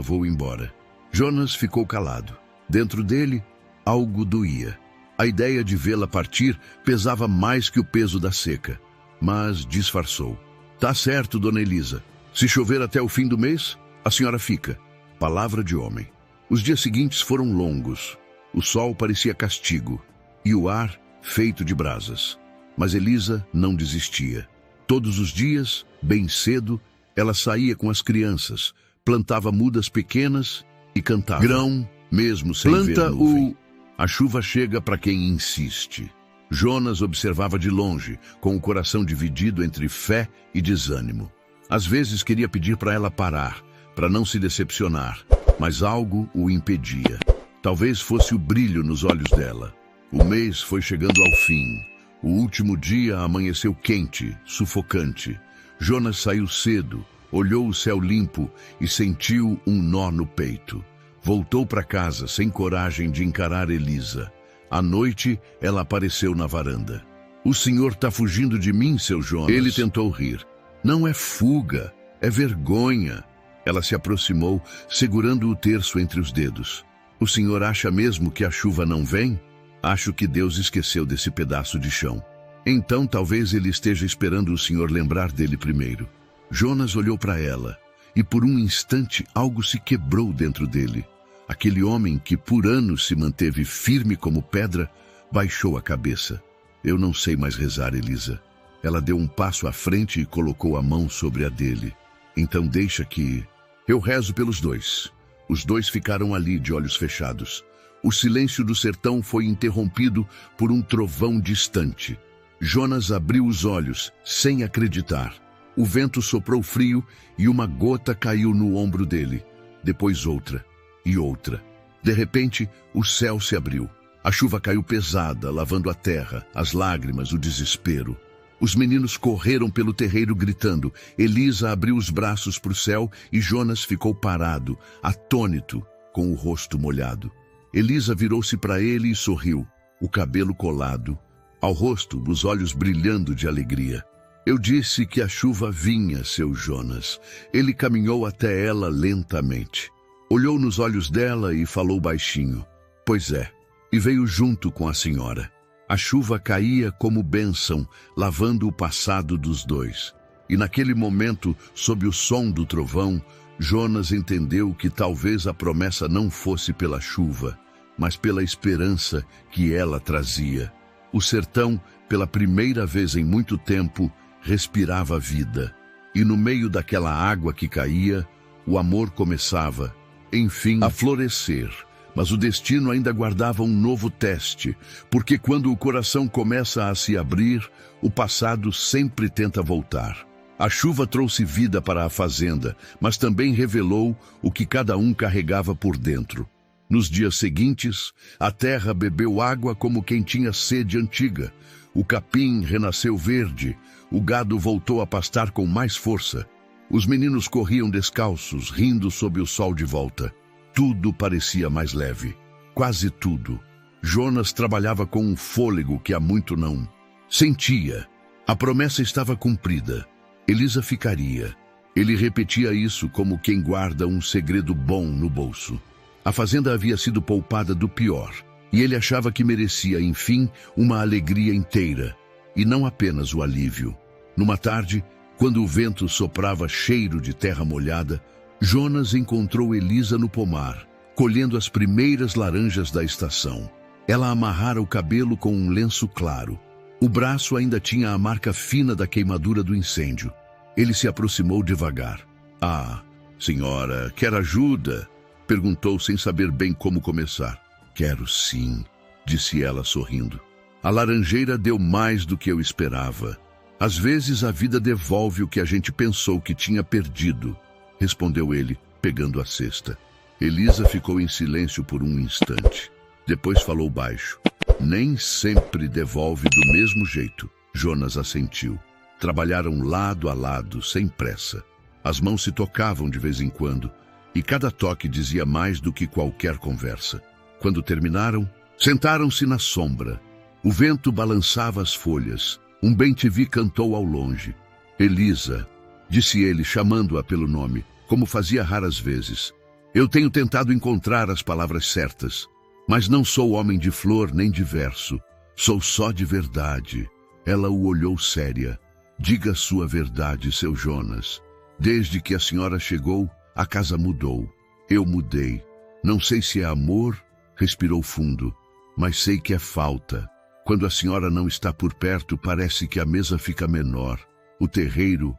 vou embora." Jonas ficou calado. Dentro dele, algo doía. A ideia de vê-la partir pesava mais que o peso da seca. Mas disfarçou. "Tá certo, dona Elisa. Se chover até o fim do mês, a senhora fica." Palavra de homem. Os dias seguintes foram longos. O sol parecia castigo e o ar feito de brasas. Mas Elisa não desistia. Todos os dias, bem cedo, ela saía com as crianças, plantava mudas pequenas e cantava. Grão, mesmo sem ver nuvem. A chuva chega para quem insiste. Jonas observava de longe, com o coração dividido entre fé e desânimo. Às vezes queria pedir para ela parar, para não se decepcionar, mas algo o impedia. Talvez fosse o brilho nos olhos dela. O mês foi chegando ao fim. O último dia amanheceu quente, sufocante. Jonas saiu cedo, olhou o céu limpo e sentiu um nó no peito. Voltou para casa sem coragem de encarar Elisa. À noite, ela apareceu na varanda. "O senhor está fugindo de mim, seu Jonas?" Ele tentou rir. "Não é fuga, É vergonha. Ela se aproximou, segurando o terço entre os dedos. O senhor acha mesmo que a chuva não vem? Acho que Deus esqueceu desse pedaço de chão. Então talvez ele esteja esperando o senhor lembrar dele primeiro. Jonas olhou para ela, e por um instante algo se quebrou dentro dele. Aquele homem que por anos se manteve firme como pedra, baixou a cabeça. Eu não sei mais rezar, Elisa. Ela deu um passo à frente e colocou a mão sobre a dele. Então deixa que... Eu rezo pelos dois. Os dois ficaram ali de olhos fechados. O silêncio do sertão foi interrompido por um trovão distante. Jonas abriu os olhos, sem acreditar. O vento soprou frio e uma gota caiu no ombro dele. Depois outra e outra. De repente, o céu se abriu. A chuva caiu pesada, lavando a terra, as lágrimas, o desespero. Os meninos correram pelo terreiro gritando. Elisa abriu os braços para o céu e Jonas ficou parado, atônito, com o rosto molhado. Elisa virou-se para ele e sorriu, o cabelo colado, ao rosto, os olhos brilhando de alegria. Eu disse que a chuva vinha, seu Jonas. Ele caminhou até ela lentamente. Olhou nos olhos dela e falou baixinho. Pois é, e veio junto com a senhora. A chuva caía como bênção, lavando o passado dos dois. E naquele momento, sob o som do trovão, Jonas entendeu que talvez a promessa não fosse pela chuva, mas pela esperança que ela trazia. O sertão, pela primeira vez em muito tempo, respirava vida. E no meio daquela água que caía, o amor começava, enfim, a florescer. Mas o destino ainda guardava um novo teste, porque quando o coração começa a se abrir, o passado sempre tenta voltar. A chuva trouxe vida para a fazenda, mas também revelou o que cada um carregava por dentro. Nos dias seguintes, a terra bebeu água como quem tinha sede antiga. O capim renasceu verde, o gado voltou a pastar com mais força. Os meninos corriam descalços, rindo sob o sol de volta. Tudo parecia mais leve. Quase tudo. Jonas trabalhava com um fôlego que há muito não sentia. A promessa estava cumprida. Elisa ficaria. Ele repetia isso como quem guarda um segredo bom no bolso. A fazenda havia sido poupada do pior, e ele achava que merecia, enfim, uma alegria inteira, e não apenas o alívio. Numa tarde, quando o vento soprava cheiro de terra molhada, Jonas encontrou Elisa no pomar, colhendo as primeiras laranjas da estação. Ela amarrara o cabelo com um lenço claro. O braço ainda tinha a marca fina da queimadura do incêndio. Ele se aproximou devagar. Ah, senhora, quer ajuda? Perguntou sem saber bem como começar. Quero sim, disse ela sorrindo. A laranjeira deu mais do que eu esperava. Às vezes a vida devolve o que a gente pensou que tinha perdido, respondeu ele, pegando a cesta. Elisa ficou em silêncio por um instante. Depois falou baixo. Nem sempre devolve do mesmo jeito. Jonas assentiu. Trabalharam lado a lado, sem pressa. As mãos se tocavam de vez em quando, e cada toque dizia mais do que qualquer conversa. Quando terminaram, sentaram-se na sombra. O vento balançava as folhas. Um bem-te-vi cantou ao longe. Elisa, disse ele, chamando-a pelo nome, como fazia raras vezes. Eu tenho tentado encontrar as palavras certas, mas não sou homem de flor nem de verso. Sou só de verdade. Ela o olhou séria. Diga a sua verdade, seu Jonas. Desde que a senhora chegou, a casa mudou. Eu mudei. Não sei se é amor, respirou fundo, mas sei que é falta. Quando a senhora não está por perto, parece que a mesa fica menor. O terreiro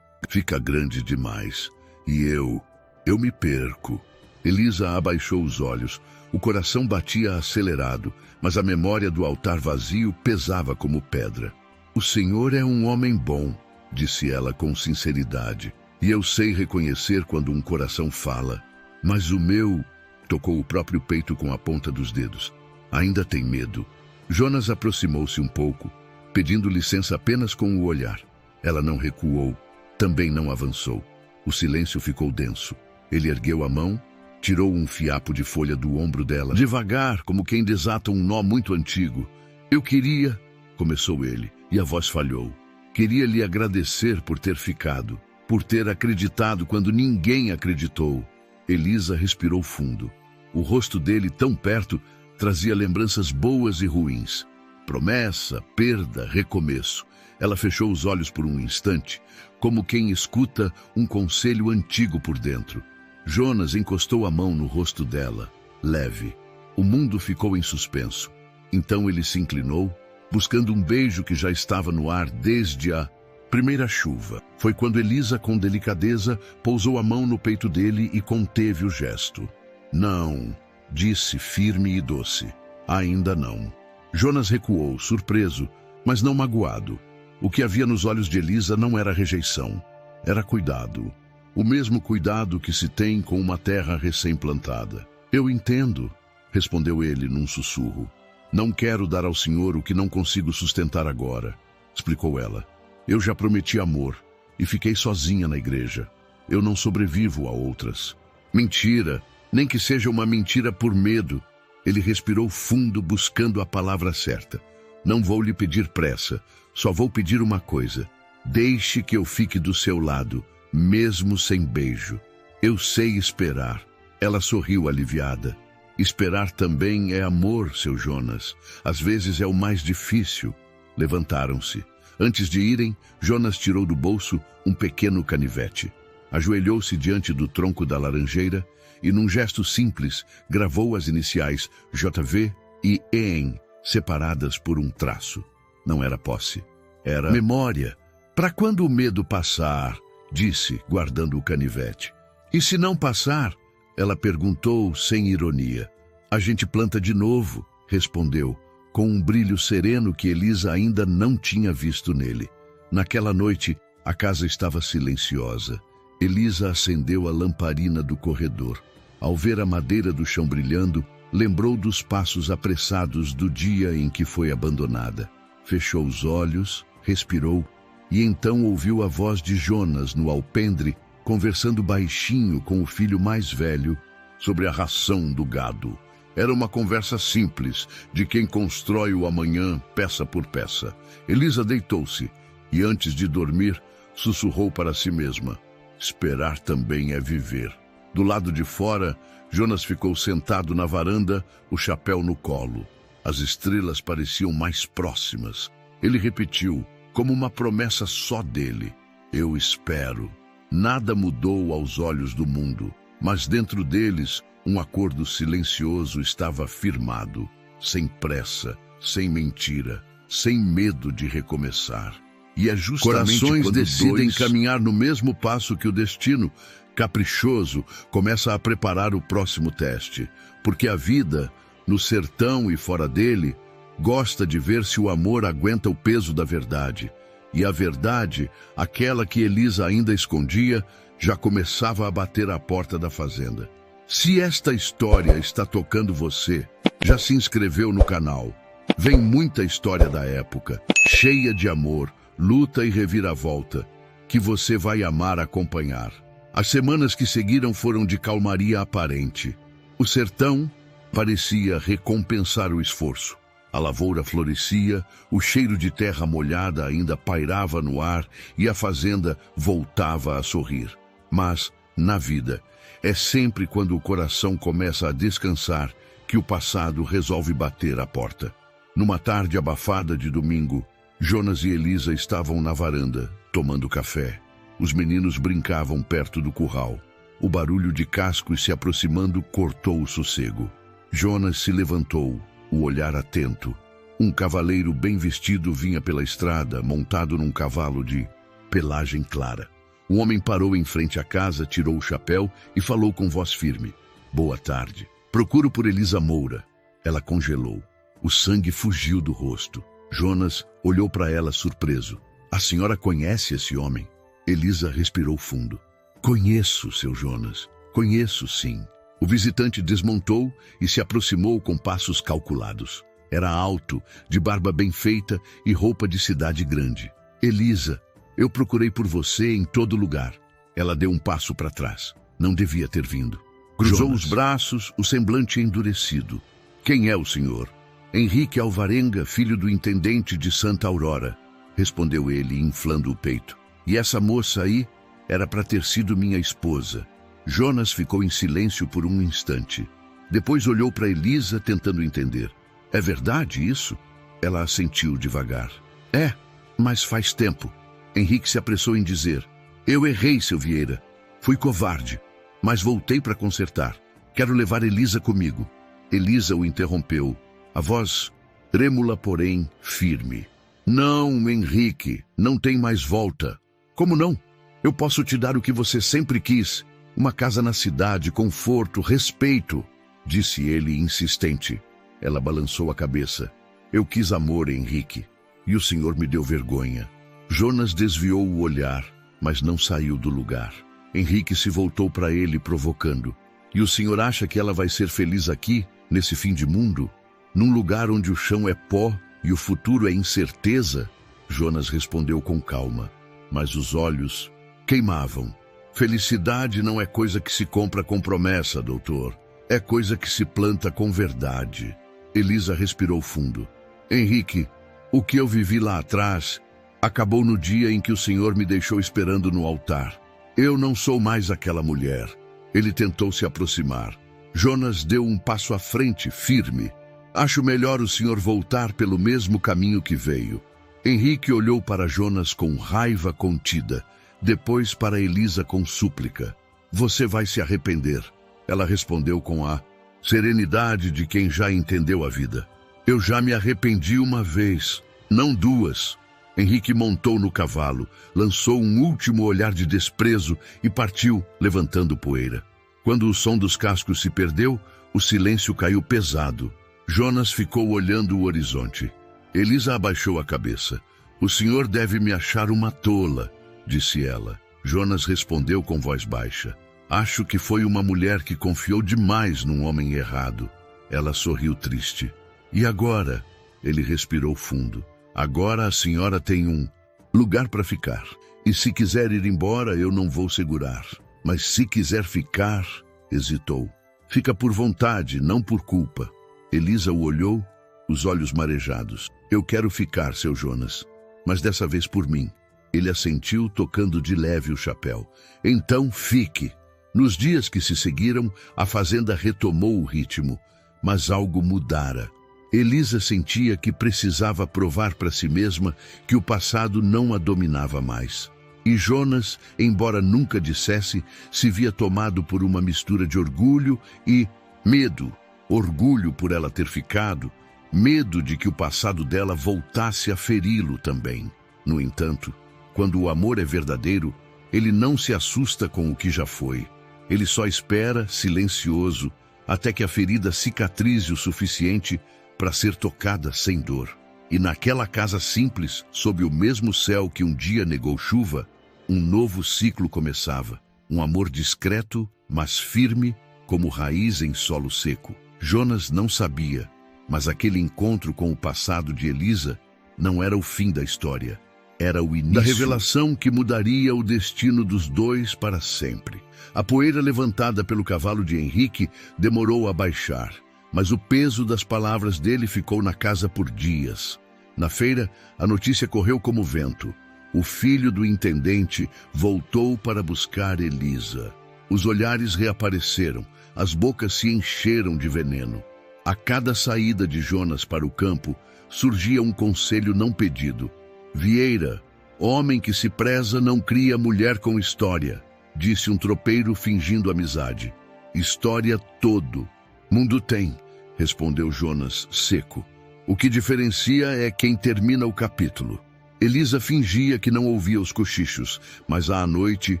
fica grande demais. E eu me perco. Elisa abaixou os olhos. O coração batia acelerado, mas a memória do altar vazio pesava como pedra. O senhor é um homem bom, disse ela com sinceridade. E eu sei reconhecer quando um coração fala. Mas o meu... Tocou o próprio peito com a ponta dos dedos. Ainda tem medo. Jonas aproximou-se um pouco, pedindo licença apenas com o olhar. Ela não recuou, também não avançou. O silêncio ficou denso. Ele ergueu a mão, tirou um fiapo de folha do ombro dela, devagar, como quem desata um nó muito antigo. Eu queria... Começou ele, e a voz falhou. Queria lhe agradecer por ter ficado. por ter acreditado quando ninguém acreditou. Elisa respirou fundo. O rosto dele, tão perto, trazia lembranças boas e ruins. Promessa, perda, recomeço. Ela fechou os olhos por um instante, como quem escuta um conselho antigo por dentro. Jonas encostou a mão no rosto dela, leve. O mundo ficou em suspenso. Então ele se inclinou, buscando um beijo que já estava no ar desde a primeira chuva. Foi quando Elisa, com delicadeza, pousou a mão no peito dele e conteve o gesto. Não, disse firme e doce. Ainda não. Jonas recuou, surpreso, mas não magoado. O que havia nos olhos de Elisa não era rejeição, era cuidado. O mesmo cuidado que se tem com uma terra recém-plantada. Eu entendo, respondeu ele num sussurro. Não quero dar ao Senhor o que não consigo sustentar agora, explicou ela. Eu já prometi amor e fiquei sozinha na igreja. Eu não sobrevivo a outras. Mentira, nem que seja uma mentira por medo. Ele respirou fundo, buscando a palavra certa. Não vou lhe pedir pressa, só vou pedir uma coisa. Deixe que eu fique do seu lado, mesmo sem beijo. Eu sei esperar. Ela sorriu aliviada. Esperar também é amor, seu Jonas. Às vezes é o mais difícil. Levantaram-se. Antes de irem, Jonas tirou do bolso um pequeno canivete. Ajoelhou-se diante do tronco da laranjeira e, num gesto simples, gravou as iniciais JV e EN, separadas por um traço. Não era posse, era memória. Para quando o medo passar, disse, guardando o canivete. E se não passar? Ela perguntou sem ironia. A gente planta de novo, respondeu, com um brilho sereno que Elisa ainda não tinha visto nele. Naquela noite, a casa estava silenciosa. Elisa acendeu a lamparina do corredor. Ao ver a madeira do chão brilhando, lembrou dos passos apressados do dia em que foi abandonada. Fechou os olhos, respirou, e então ouviu a voz de Jonas no alpendre, conversando baixinho com o filho mais velho sobre a ração do gado. Era uma conversa simples, de quem constrói o amanhã peça por peça. Elisa deitou-se e, antes de dormir, sussurrou para si mesma. Esperar também é viver. Do lado de fora, Jonas ficou sentado na varanda, o chapéu no colo. As estrelas pareciam mais próximas. Ele repetiu, como uma promessa só dele. Eu espero. Nada mudou aos olhos do mundo, mas dentro deles, um acordo silencioso estava firmado, sem pressa, sem mentira, sem medo de recomeçar. E é justamente corações decidem caminhar no mesmo passo que o destino, caprichoso, começa a preparar o próximo teste, porque a vida, no sertão e fora dele, gosta de ver se o amor aguenta o peso da verdade. E a verdade, aquela que Elisa ainda escondia, já começava a bater à porta da fazenda. Se esta história está tocando você, já se inscreveu no canal. Vem muita história da época, cheia de amor, luta e reviravolta, que você vai amar acompanhar. As semanas que seguiram foram de calmaria aparente. O sertão parecia recompensar o esforço. A lavoura florescia, o cheiro de terra molhada ainda pairava no ar e a fazenda voltava a sorrir. Mas, na vida, é sempre quando o coração começa a descansar que o passado resolve bater à porta. Numa tarde abafada de domingo, Jonas e Elisa estavam na varanda, tomando café. Os meninos brincavam perto do curral. O barulho de cascos se aproximando cortou o sossego. Jonas se levantou, o olhar atento. Um cavaleiro bem vestido vinha pela estrada, montado num cavalo de pelagem clara. O homem parou em frente à casa, tirou o chapéu e falou com voz firme. Boa tarde. Procuro por Elisa Moura. Ela congelou. O sangue fugiu do rosto. Jonas olhou para ela surpreso. A senhora conhece esse homem? Elisa respirou fundo. Conheço, seu Jonas. Conheço, sim. O visitante desmontou e se aproximou com passos calculados. Era alto, de barba bem feita e roupa de cidade grande. Elisa, eu procurei por você em todo lugar. Ela deu um passo para trás. Não devia ter vindo. Cruzou Jonas. Os braços, o semblante endurecido. Quem é o senhor? Henrique Alvarenga, filho do intendente de Santa Aurora, respondeu ele, inflando o peito. E essa moça aí? Era para ter sido minha esposa. Jonas ficou em silêncio por um instante. Depois olhou para Elisa, tentando entender. É verdade isso? Ela assentiu devagar. É, mas faz tempo. Henrique se apressou em dizer. Eu errei, seu Vieira. Fui covarde, mas voltei para consertar. Quero levar Elisa comigo. Elisa o interrompeu. A voz trêmula, porém firme. Não, Henrique, não tem mais volta. Como não? Eu posso te dar o que você sempre quis. Uma casa na cidade, conforto, respeito, disse ele insistente. Ela balançou a cabeça. Eu quis amor, Henrique, e o senhor me deu vergonha. Jonas desviou o olhar, mas não saiu do lugar. Henrique se voltou para ele provocando. E o senhor acha que ela vai ser feliz aqui, nesse fim de mundo? Num lugar onde o chão é pó e o futuro é incerteza? Jonas respondeu com calma, mas os olhos queimavam. Felicidade não é coisa que se compra com promessa, doutor. É coisa que se planta com verdade. Elisa respirou fundo. Henrique, o que eu vivi lá atrás acabou no dia em que o senhor me deixou esperando no altar. Eu não sou mais aquela mulher. Ele tentou se aproximar. Jonas deu um passo à frente, firme. Acho melhor o senhor voltar pelo mesmo caminho que veio. Henrique olhou para Jonas com raiva contida, depois para Elisa com súplica. Você vai se arrepender. Ela respondeu com a serenidade de quem já entendeu a vida. Eu já me arrependi uma vez, não duas. Henrique montou no cavalo, lançou um último olhar de desprezo e partiu, levantando poeira. Quando o som dos cascos se perdeu, o silêncio caiu pesado. Jonas ficou olhando o horizonte. Elisa abaixou a cabeça. O senhor deve me achar uma tola, disse ela. Jonas respondeu com voz baixa. Acho que foi uma mulher que confiou demais num homem errado. Ela sorriu triste. E agora? Ele respirou fundo. Agora a senhora tem um lugar para ficar. E se quiser ir embora, eu não vou segurar. Mas se quiser ficar, hesitou. Fica por vontade, não por culpa. Elisa o olhou, os olhos marejados. Eu quero ficar, seu Jonas, mas dessa vez por mim. Ele assentiu, tocando de leve o chapéu. Então fique. Nos dias que se seguiram, a fazenda retomou o ritmo, mas algo mudara. Elisa sentia que precisava provar para si mesma que o passado não a dominava mais. E Jonas, embora nunca dissesse, se via tomado por uma mistura de orgulho e medo. Orgulho por ela ter ficado, medo de que o passado dela voltasse a feri-lo também. No entanto, quando o amor é verdadeiro, ele não se assusta com o que já foi. Ele só espera, silencioso, até que a ferida cicatrize o suficiente para ser tocada sem dor. E naquela casa simples, sob o mesmo céu que um dia negou chuva, um novo ciclo começava. Um amor discreto, mas firme, como raiz em solo seco. Jonas não sabia, mas aquele encontro com o passado de Elisa não era o fim da história. Era o início da revelação que mudaria o destino dos dois para sempre. A poeira levantada pelo cavalo de Henrique demorou a baixar, mas o peso das palavras dele ficou na casa por dias. Na feira, a notícia correu como vento. O filho do intendente voltou para buscar Elisa. Os olhares reapareceram, as bocas se encheram de veneno. A cada saída de Jonas para o campo, surgia um conselho não pedido. Vieira, homem que se preza não cria mulher com história, disse um tropeiro fingindo amizade. História todo. Mundo tem, respondeu Jonas, seco. O que diferencia é quem termina o capítulo. Elisa fingia que não ouvia os cochichos, mas à noite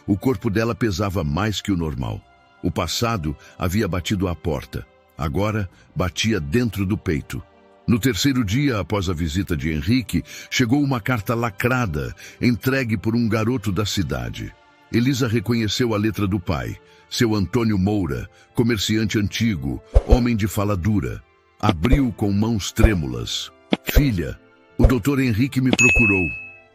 o corpo dela pesava mais que o normal. O passado havia batido à porta. Agora batia dentro do peito. No terceiro dia após a visita de Henrique, chegou uma carta lacrada, entregue por um garoto da cidade. Elisa reconheceu a letra do pai, seu Antônio Moura, comerciante antigo, homem de fala dura. Abriu com mãos trêmulas. Filha, o doutor Henrique me procurou.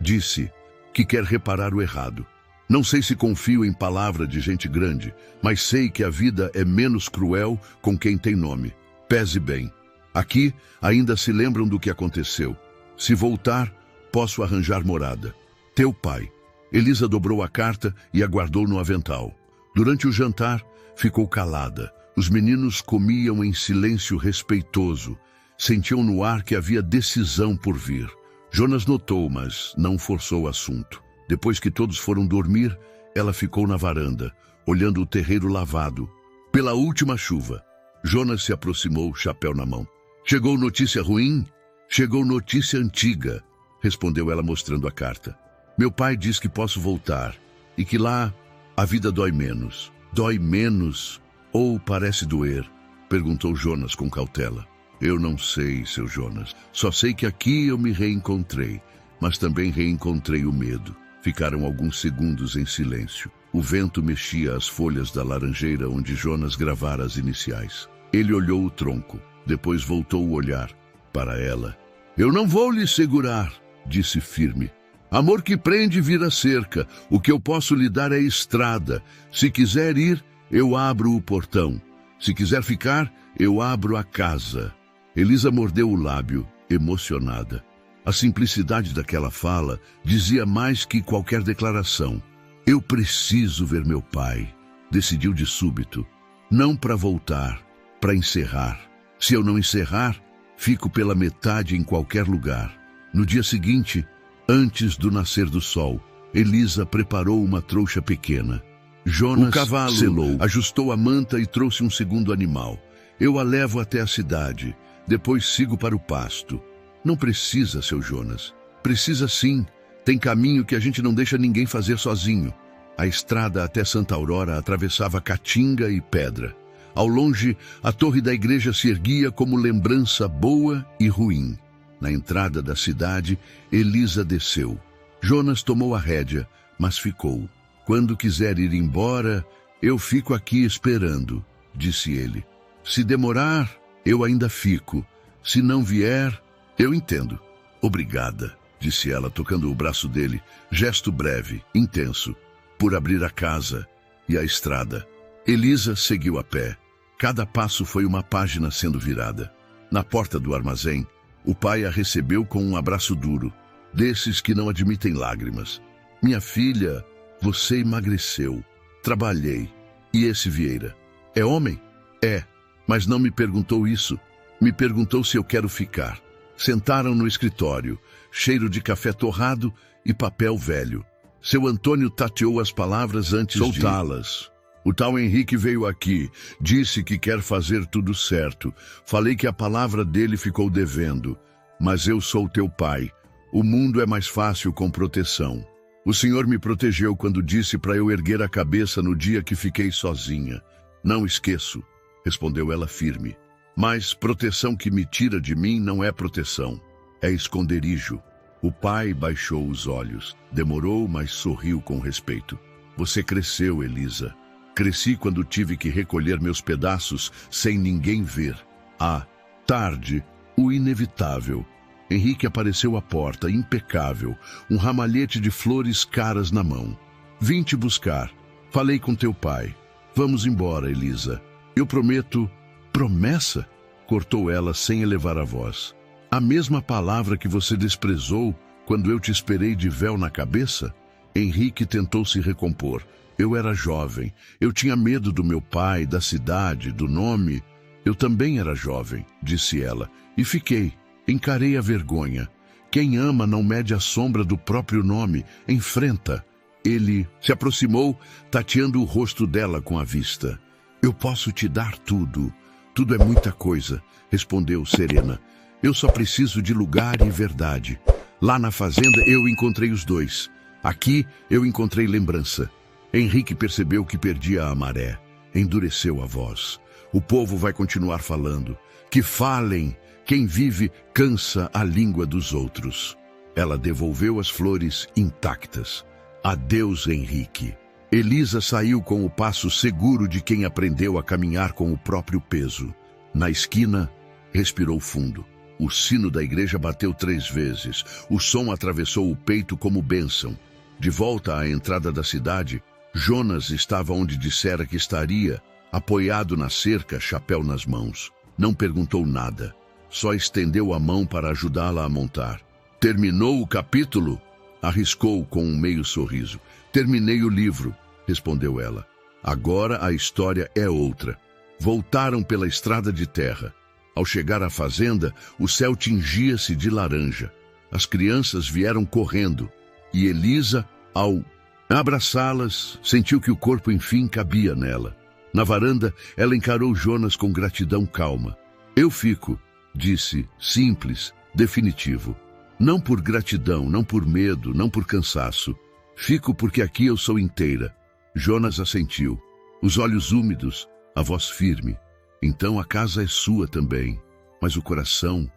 Disse que quer reparar o errado. Não sei se confio em palavra de gente grande, mas sei que a vida é menos cruel com quem tem nome. Pese bem. Aqui ainda se lembram do que aconteceu. Se voltar, posso arranjar morada. Teu pai. Elisa dobrou a carta e a guardou no avental. Durante o jantar, ficou calada. Os meninos comiam em silêncio respeitoso. Sentiam no ar que havia decisão por vir. Jonas notou, mas não forçou o assunto. Depois que todos foram dormir, ela ficou na varanda, olhando o terreiro lavado. Pela última chuva, Jonas se aproximou, chapéu na mão. Chegou notícia ruim? Chegou notícia antiga, respondeu ela mostrando a carta. Meu pai diz que posso voltar e que lá a vida dói menos. Dói menos ou parece doer? Perguntou Jonas com cautela. Eu não sei, seu Jonas. Só sei que aqui eu me reencontrei, mas também reencontrei o medo. Ficaram alguns segundos em silêncio. O vento mexia as folhas da laranjeira onde Jonas gravara as iniciais. Ele olhou o tronco, depois voltou o olhar para ela. Eu não vou lhe segurar, disse firme. Amor que prende vira cerca. O que eu posso lhe dar é estrada. Se quiser ir, eu abro o portão. Se quiser ficar, eu abro a casa. Elisa mordeu o lábio, emocionada. A simplicidade daquela fala dizia mais que qualquer declaração. Eu preciso ver meu pai, decidiu de súbito. Não para voltar, para encerrar. Se eu não encerrar, fico pela metade em qualquer lugar. No dia seguinte, antes do nascer do sol, Elisa preparou uma trouxa pequena. Jonas selou, ajustou a manta e trouxe um segundo animal. Eu a levo até a cidade, depois sigo para o pasto. Não precisa, seu Jonas. Precisa sim. Tem caminho que a gente não deixa ninguém fazer sozinho. A estrada até Santa Aurora atravessava caatinga e pedra. Ao longe, a torre da igreja se erguia como lembrança boa e ruim. Na entrada da cidade, Elisa desceu. Jonas tomou a rédea, mas ficou. Quando quiser ir embora, eu fico aqui esperando, disse ele. Se demorar, eu ainda fico. Se não vier, eu entendo. Obrigada, disse ela, tocando o braço dele, gesto breve, intenso, por abrir a casa e a estrada. Elisa seguiu a pé. Cada passo foi uma página sendo virada. Na porta do armazém, o pai a recebeu com um abraço duro, desses que não admitem lágrimas. Minha filha, você emagreceu. Trabalhei. E esse Vieira? É homem? É, mas não me perguntou isso. Me perguntou se eu quero ficar. Sentaram no escritório, cheiro de café torrado e papel velho. Seu Antônio tateou as palavras antes de soltá-las. O tal Henrique veio aqui, disse que quer fazer tudo certo. Falei que a palavra dele ficou devendo. Mas eu sou teu pai. O mundo é mais fácil com proteção. O senhor me protegeu quando disse para eu erguer a cabeça no dia que fiquei sozinha. Não esqueço, respondeu ela firme. Mas proteção que me tira de mim não é proteção, é esconderijo. O pai baixou os olhos. Demorou, mas sorriu com respeito. Você cresceu, Elisa. Cresci quando tive que recolher meus pedaços sem ninguém ver. À tarde, o inevitável. Henrique apareceu à porta, impecável, um ramalhete de flores caras na mão. Vim te buscar. Falei com teu pai. Vamos embora, Elisa. Eu prometo... Promessa? Cortou ela sem elevar a voz. A mesma palavra que você desprezou quando eu te esperei de véu na cabeça? Henrique tentou se recompor. Eu era jovem. Eu tinha medo do meu pai, da cidade, do nome. Eu também era jovem, disse ela. E fiquei. Encarei a vergonha. Quem ama não mede a sombra do próprio nome. Enfrenta. Ele se aproximou, tateando o rosto dela com a vista. Eu posso te dar tudo. Tudo é muita coisa, respondeu serena. Eu só preciso de lugar e verdade. Lá na fazenda eu encontrei os dois. Aqui eu encontrei lembrança. Henrique percebeu que perdia a maré. Endureceu a voz. O povo vai continuar falando. Que falem. Quem vive cansa a língua dos outros. Ela devolveu as flores intactas. Adeus, Henrique. Elisa saiu com o passo seguro de quem aprendeu a caminhar com o próprio peso. Na esquina, respirou fundo. O sino da igreja bateu 3 vezes. O som atravessou o peito como bênção. De volta à entrada da cidade, Jonas estava onde dissera que estaria, apoiado na cerca, chapéu nas mãos. Não perguntou nada. Só estendeu a mão para ajudá-la a montar. Terminou o capítulo? Arriscou com um meio sorriso. Terminei o livro, respondeu ela. Agora a história é outra. Voltaram pela estrada de terra. Ao chegar à fazenda, o céu tingia-se de laranja. As crianças vieram correndo, e Elisa, ao abraçá-las, sentiu que o corpo enfim cabia nela. Na varanda, ela encarou Jonas com gratidão calma. Eu fico, disse, simples, definitivo. Não por gratidão, não por medo, não por cansaço. Fico porque aqui eu sou inteira. Jonas assentiu, os olhos úmidos, a voz firme. Então a casa é sua também. Mas o coração,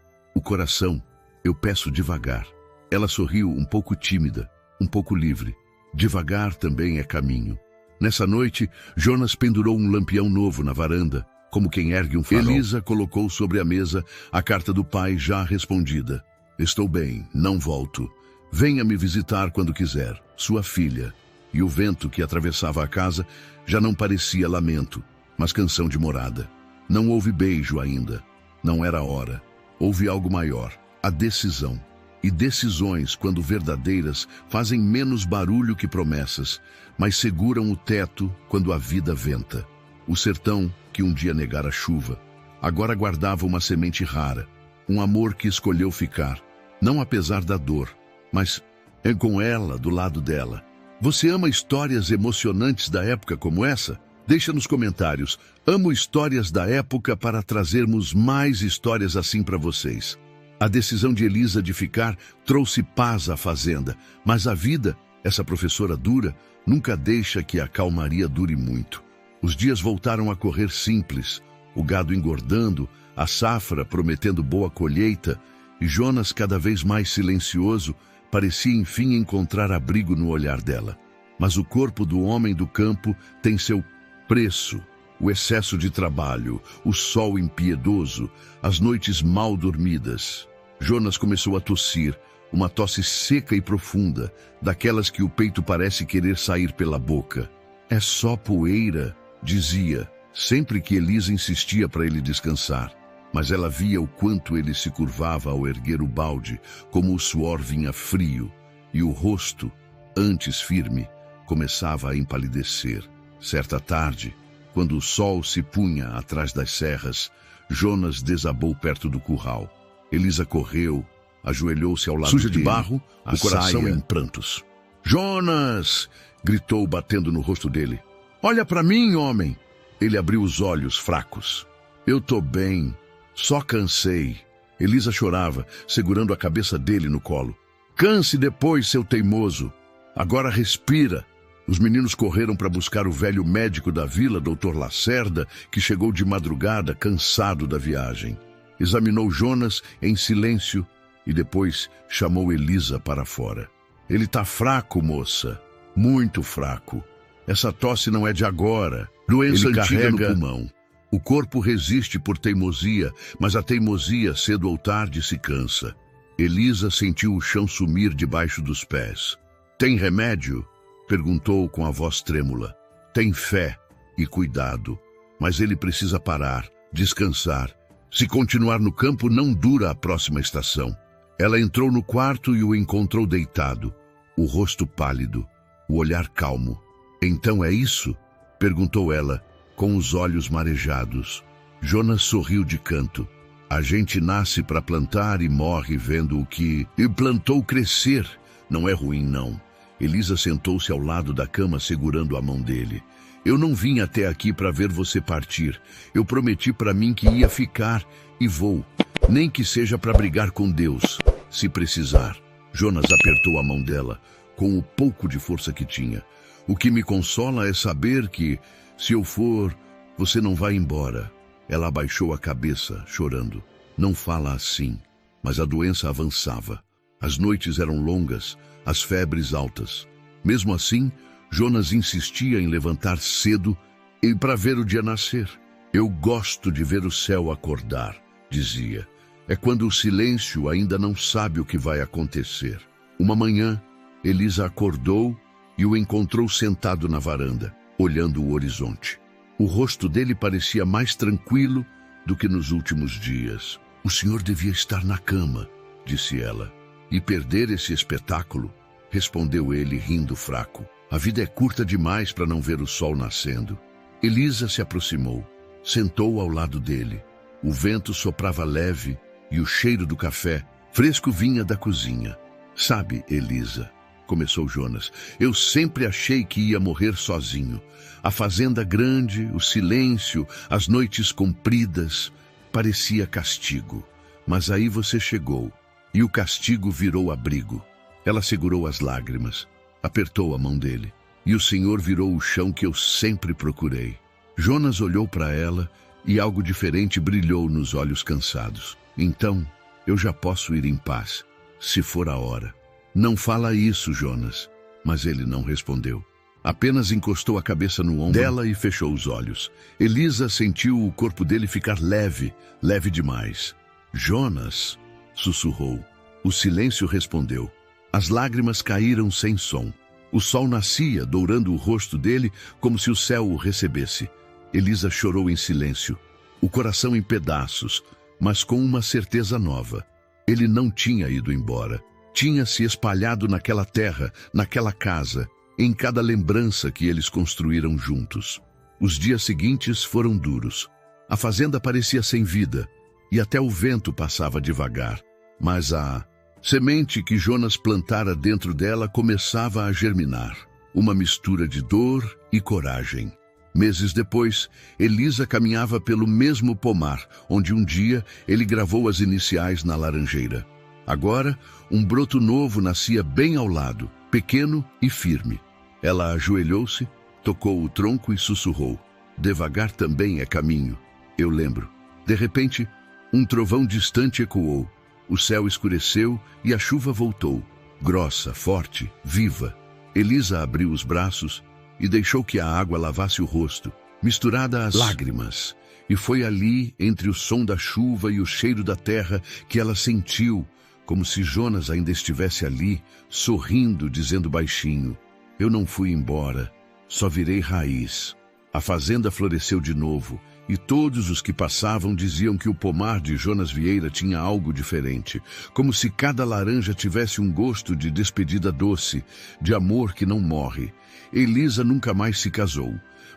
eu peço devagar. Ela sorriu um pouco tímida, um pouco livre. Devagar também é caminho. Nessa noite, Jonas pendurou um lampião novo na varanda, como quem ergue um farol. Elisa colocou sobre a mesa a carta do pai já respondida. Estou bem, não volto. Venha me visitar quando quiser, sua filha. E o vento que atravessava a casa já não parecia lamento, mas canção de morada. Não houve beijo ainda. Não era a hora. Houve algo maior, a decisão. E decisões, quando verdadeiras, fazem menos barulho que promessas, mas seguram o teto quando a vida venta. O sertão, que um dia negara a chuva, agora guardava uma semente rara, um amor que escolheu ficar, não apesar da dor, mas é com ela, do lado dela. Você ama histórias emocionantes da época como essa? Deixa nos comentários. Amo histórias da época para trazermos mais histórias assim para vocês. A decisão de Elisa de ficar trouxe paz à fazenda, mas a vida, essa professora dura, nunca deixa que a calmaria dure muito. Os dias voltaram a correr simples, o gado engordando, a safra prometendo boa colheita, e Jonas, cada vez mais silencioso, parecia enfim encontrar abrigo no olhar dela. Mas o corpo do homem do campo tem seu preço. O excesso de trabalho, o sol impiedoso, as noites mal dormidas. Jonas começou a tossir, uma tosse seca e profunda, daquelas que o peito parece querer sair pela boca. É só poeira, dizia, sempre que Elisa insistia para ele descansar. Mas ela via o quanto ele se curvava ao erguer o balde, como o suor vinha frio, e o rosto, antes firme, começava a empalidecer. Certa tarde, quando o sol se punha atrás das serras, Jonas desabou perto do curral. Elisa correu, ajoelhou-se ao lado Suja dele, de barro, o coração saia. em prantos. Jonas! Gritou, batendo no rosto dele. Olha para mim, homem! Ele abriu os olhos, fracos. Eu tô bem, só cansei. Elisa chorava, segurando a cabeça dele no colo. Canse depois, seu teimoso. Agora respira. Os meninos correram para buscar o velho médico da vila, Dr. Lacerda, que chegou de madrugada, cansado da viagem. Examinou Jonas em silêncio e depois chamou Elisa para fora. Ele tá fraco, moça. Muito fraco. Essa tosse não é de agora. Doença Ele antiga carrega no pulmão. O corpo resiste por teimosia, mas a teimosia, cedo ou tarde, se cansa. Elisa sentiu o chão sumir debaixo dos pés. Tem remédio? Perguntou com a voz trêmula. Tem fé e cuidado, mas ele precisa parar, descansar. Se continuar no campo, não dura a próxima estação. Ela entrou no quarto e o encontrou deitado, o rosto pálido, o olhar calmo. Então é isso? Perguntou ela, com os olhos marejados. Jonas sorriu de canto. A gente nasce para plantar e morre vendo o que... E plantou crescer. Não é ruim, não. Elisa sentou-se ao lado da cama segurando a mão dele. Eu não vim até aqui para ver você partir. Eu prometi para mim que ia ficar e vou. Nem que seja para brigar com Deus, se precisar. Jonas apertou a mão dela, com o pouco de força que tinha. O que me consola é saber que, se eu for, você não vai embora. Ela abaixou a cabeça, chorando. Não fala assim. Mas a doença avançava. As noites eram longas, as febres altas. Mesmo assim, Jonas insistia em levantar cedo e para ver o dia nascer. Eu gosto de ver o céu acordar, dizia. É quando o silêncio ainda não sabe o que vai acontecer. Uma manhã, Elisa acordou e o encontrou sentado na varanda, olhando o horizonte. O rosto dele parecia mais tranquilo do que nos últimos dias. O senhor devia estar na cama, disse ela. E perder esse espetáculo? respondeu ele, rindo fraco. A vida é curta demais para não ver o sol nascendo. Elisa se aproximou, sentou ao lado dele. O vento soprava leve e o cheiro do café fresco vinha da cozinha. Sabe, Elisa, começou Jonas, eu sempre achei que ia morrer sozinho. A fazenda grande, o silêncio, as noites compridas, parecia castigo. Mas aí você chegou, e o castigo virou abrigo. Ela segurou as lágrimas, apertou a mão dele, e o Senhor virou o chão que eu sempre procurei. Jonas olhou para ela, e algo diferente brilhou nos olhos cansados. Então, eu já posso ir em paz, se for a hora. Não fala isso, Jonas. Mas ele não respondeu. Apenas encostou a cabeça no ombro dela e fechou os olhos. Elisa sentiu o corpo dele ficar leve, leve demais. Jonas, sussurrou. O silêncio respondeu. As lágrimas caíram sem som. O sol nascia, dourando o rosto dele, como se o céu o recebesse. Elisa chorou em silêncio, o coração em pedaços, mas com uma certeza nova. Ele não tinha ido embora. Tinha se espalhado naquela terra, naquela casa, em cada lembrança que eles construíram juntos. Os dias seguintes foram duros. A fazenda parecia sem vida, e até o vento passava devagar. Mas a semente que Jonas plantara dentro dela começava a germinar. Uma mistura de dor e coragem. Meses depois, Elisa caminhava pelo mesmo pomar, onde um dia ele gravou as iniciais na laranjeira. Agora, um broto novo nascia bem ao lado, pequeno e firme. Ela ajoelhou-se, tocou o tronco e sussurrou. Devagar também é caminho, eu lembro. De repente, um trovão distante ecoou. O céu escureceu e a chuva voltou, grossa, forte, viva. Elisa abriu os braços e deixou que a água lavasse o rosto, misturada às lágrimas. E foi ali, entre o som da chuva e o cheiro da terra, que ela sentiu, como se Jonas ainda estivesse ali, sorrindo, dizendo baixinho, eu não fui embora, só virei raiz. A fazenda floresceu de novo, e todos os que passavam diziam que o pomar de Jonas Vieira tinha algo diferente, como se cada laranja tivesse um gosto de despedida doce, de amor que não morre. Elisa nunca mais se casou,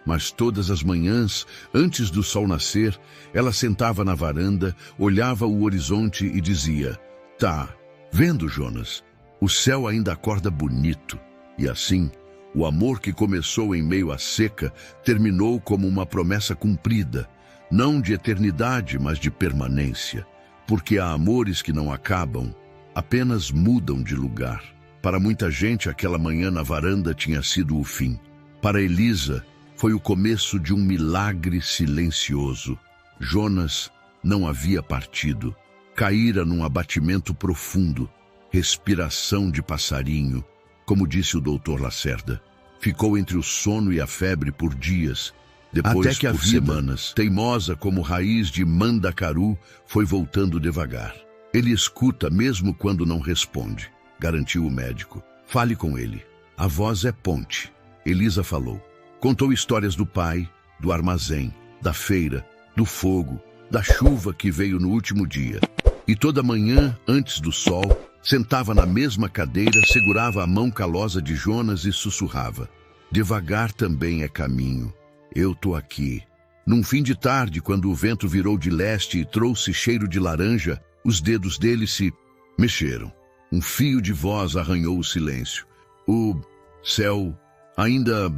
mas todas as manhãs, antes do sol nascer, ela sentava na varanda, olhava o horizonte e dizia, tá, vendo, Jonas? O céu ainda acorda bonito. E assim, o amor que começou em meio à seca terminou como uma promessa cumprida, não de eternidade, mas de permanência, porque há amores que não acabam, apenas mudam de lugar. Para muita gente, aquela manhã na varanda tinha sido o fim. Para Elisa, foi o começo de um milagre silencioso. Jonas não havia partido. Caíra num abatimento profundo, respiração de passarinho, como disse o doutor Lacerda. Ficou entre o sono e a febre por dias, depois até que a vida, semanas, teimosa como raiz de mandacaru, foi voltando devagar. Ele escuta mesmo quando não responde, garantiu o médico. Fale com ele. A voz é ponte. Elisa falou. Contou histórias do pai, do armazém, da feira, do fogo, da chuva que veio no último dia. E toda manhã, antes do sol, sentava na mesma cadeira, segurava a mão calosa de Jonas e sussurrava. Devagar também é caminho. Eu tô aqui. Num fim de tarde, quando o vento virou de leste e trouxe cheiro de laranja, os dedos dele se mexeram. Um fio de voz arranhou o silêncio. O céu ainda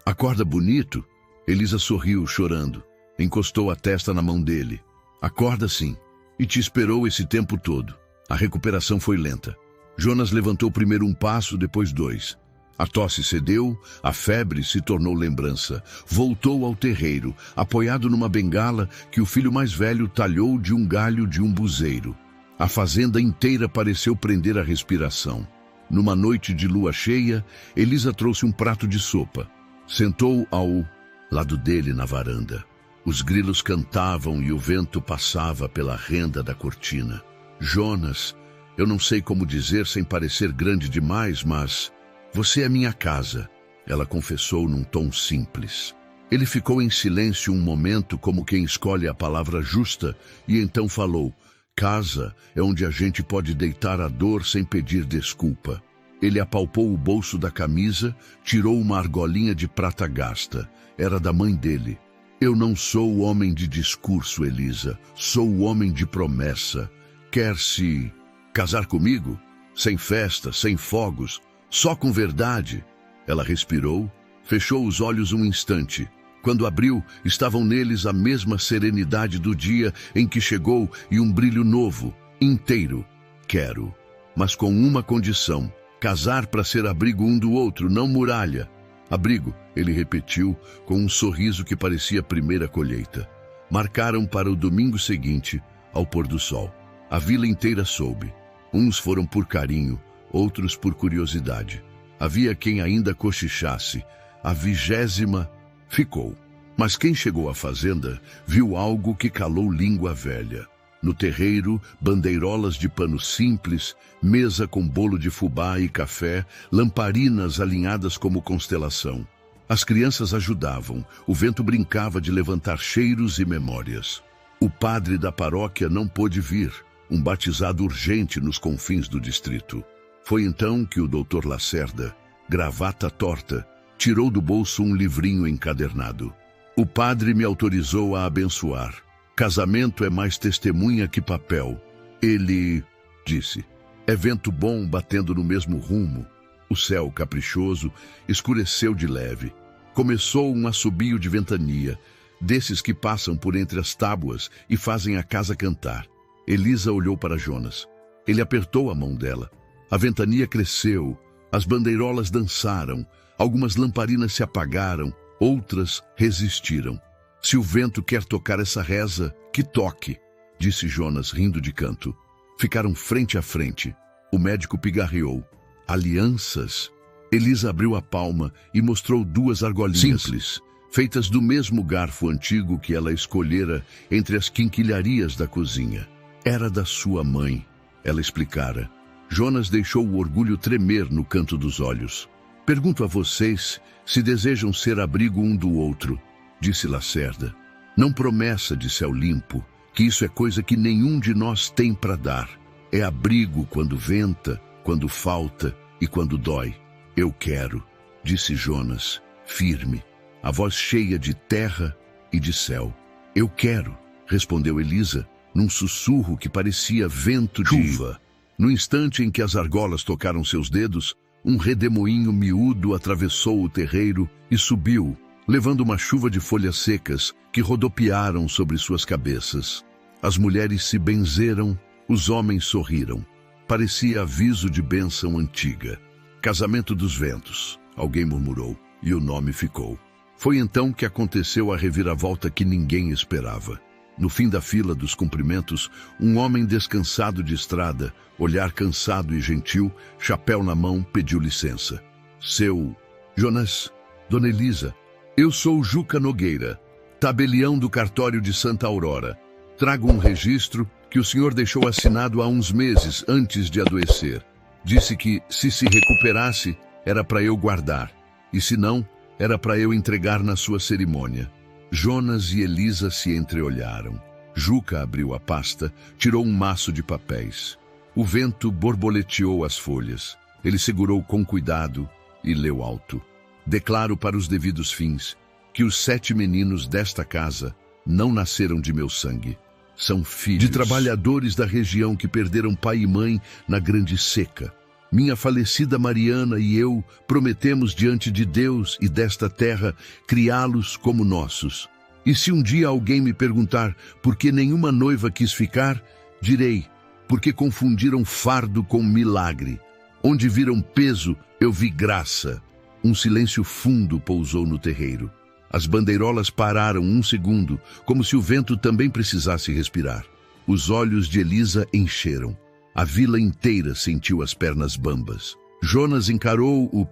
acorda bonito? Elisa sorriu, chorando. Encostou a testa na mão dele. Acorda sim. E te esperou esse tempo todo. A recuperação foi lenta. Jonas levantou primeiro um passo, depois dois. A tosse cedeu, a febre se tornou lembrança. Voltou ao terreiro, apoiado numa bengala que o filho mais velho talhou de um galho de um buzeiro. A fazenda inteira pareceu prender a respiração. Numa noite de lua cheia, Elisa trouxe um prato de sopa. Sentou ao lado dele na varanda. Os grilos cantavam e o vento passava pela renda da cortina. Jonas, eu não sei como dizer sem parecer grande demais, mas você é minha casa, ela confessou num tom simples. Ele ficou em silêncio um momento, como quem escolhe a palavra justa, e então falou, casa é onde a gente pode deitar a dor sem pedir desculpa. Ele apalpou o bolso da camisa, tirou uma argolinha de prata gasta. Era da mãe dele. Eu não sou o homem de discurso, Elisa. Sou o homem de promessa. Quer se casar comigo? Sem festa, sem fogos, só com verdade. Ela respirou, fechou os olhos um instante. Quando abriu, estavam neles a mesma serenidade do dia em que chegou e um brilho novo, inteiro. Quero, mas com uma condição: casar para ser abrigo um do outro, não muralha. Abrigo, ele repetiu, com um sorriso que parecia a primeira colheita. Marcaram para o domingo seguinte, ao pôr do sol. A vila inteira soube. Uns foram por carinho, outros por curiosidade. Havia quem ainda cochichasse. A 20ª ficou. Mas quem chegou à fazenda viu algo que calou língua velha. No terreiro, bandeirolas de pano simples, mesa com bolo de fubá e café, lamparinas alinhadas como constelação. As crianças ajudavam, o vento brincava de levantar cheiros e memórias. O padre da paróquia não pôde vir, um batizado urgente nos confins do distrito. Foi então que o doutor Lacerda, gravata torta, tirou do bolso um livrinho encadernado. O padre me autorizou a abençoar. Casamento é mais testemunha que papel. Ele disse. É vento bom batendo no mesmo rumo. O céu caprichoso escureceu de leve. Começou um assobio de ventania, desses que passam por entre as tábuas e fazem a casa cantar. Elisa olhou para Jonas. Ele apertou a mão dela. A ventania cresceu, as bandeirolas dançaram, algumas lamparinas se apagaram, outras resistiram. Se o vento quer tocar essa reza, que toque, disse Jonas, rindo de canto. Ficaram frente a frente. O médico pigarreou. Alianças? Elisa abriu a palma e mostrou 2 argolinhas. Simples, feitas do mesmo garfo antigo que ela escolhera entre as quinquilharias da cozinha. Era da sua mãe, ela explicara. Jonas deixou o orgulho tremer no canto dos olhos. Pergunto a vocês se desejam ser abrigo um do outro, disse Lacerda. Não promessa de céu limpo, que isso é coisa que nenhum de nós tem para dar. É abrigo quando venta, quando falta e quando dói. Eu quero, disse Jonas, firme, a voz cheia de terra e de céu. Eu quero, respondeu Elisa, num sussurro que parecia vento de chuva. No instante em que as argolas tocaram seus dedos, um redemoinho miúdo atravessou o terreiro e subiu, levando uma chuva de folhas secas que rodopiaram sobre suas cabeças. As mulheres se benzeram, os homens sorriram. Parecia aviso de bênção antiga. Casamento dos ventos, alguém murmurou, e o nome ficou. Foi então que aconteceu a reviravolta que ninguém esperava. No fim da fila dos cumprimentos, um homem descansado de estrada, olhar cansado e gentil, chapéu na mão, pediu licença. Seu Jonas, Dona Elisa, eu sou Juca Nogueira, tabelião do cartório de Santa Aurora. Trago um registro que o senhor deixou assinado há uns meses antes de adoecer. Disse que, se recuperasse, era para eu guardar, e se não, era para eu entregar na sua cerimônia. Jonas e Elisa se entreolharam. Juca abriu a pasta, tirou um maço de papéis. O vento borboleteou as folhas. Ele segurou com cuidado e leu alto. Declaro para os devidos fins que os 7 meninos desta casa não nasceram de meu sangue. São filhos de trabalhadores da região que perderam pai e mãe na grande seca. Minha falecida Mariana e eu prometemos diante de Deus e desta terra criá-los como nossos. E se um dia alguém me perguntar por que nenhuma noiva quis ficar, direi, porque confundiram fardo com milagre. Onde viram peso, eu vi graça. Um silêncio fundo pousou no terreiro. As bandeirolas pararam um segundo, como se o vento também precisasse respirar. Os olhos de Elisa encheram. A vila inteira sentiu as pernas bambas. Jonas encarou o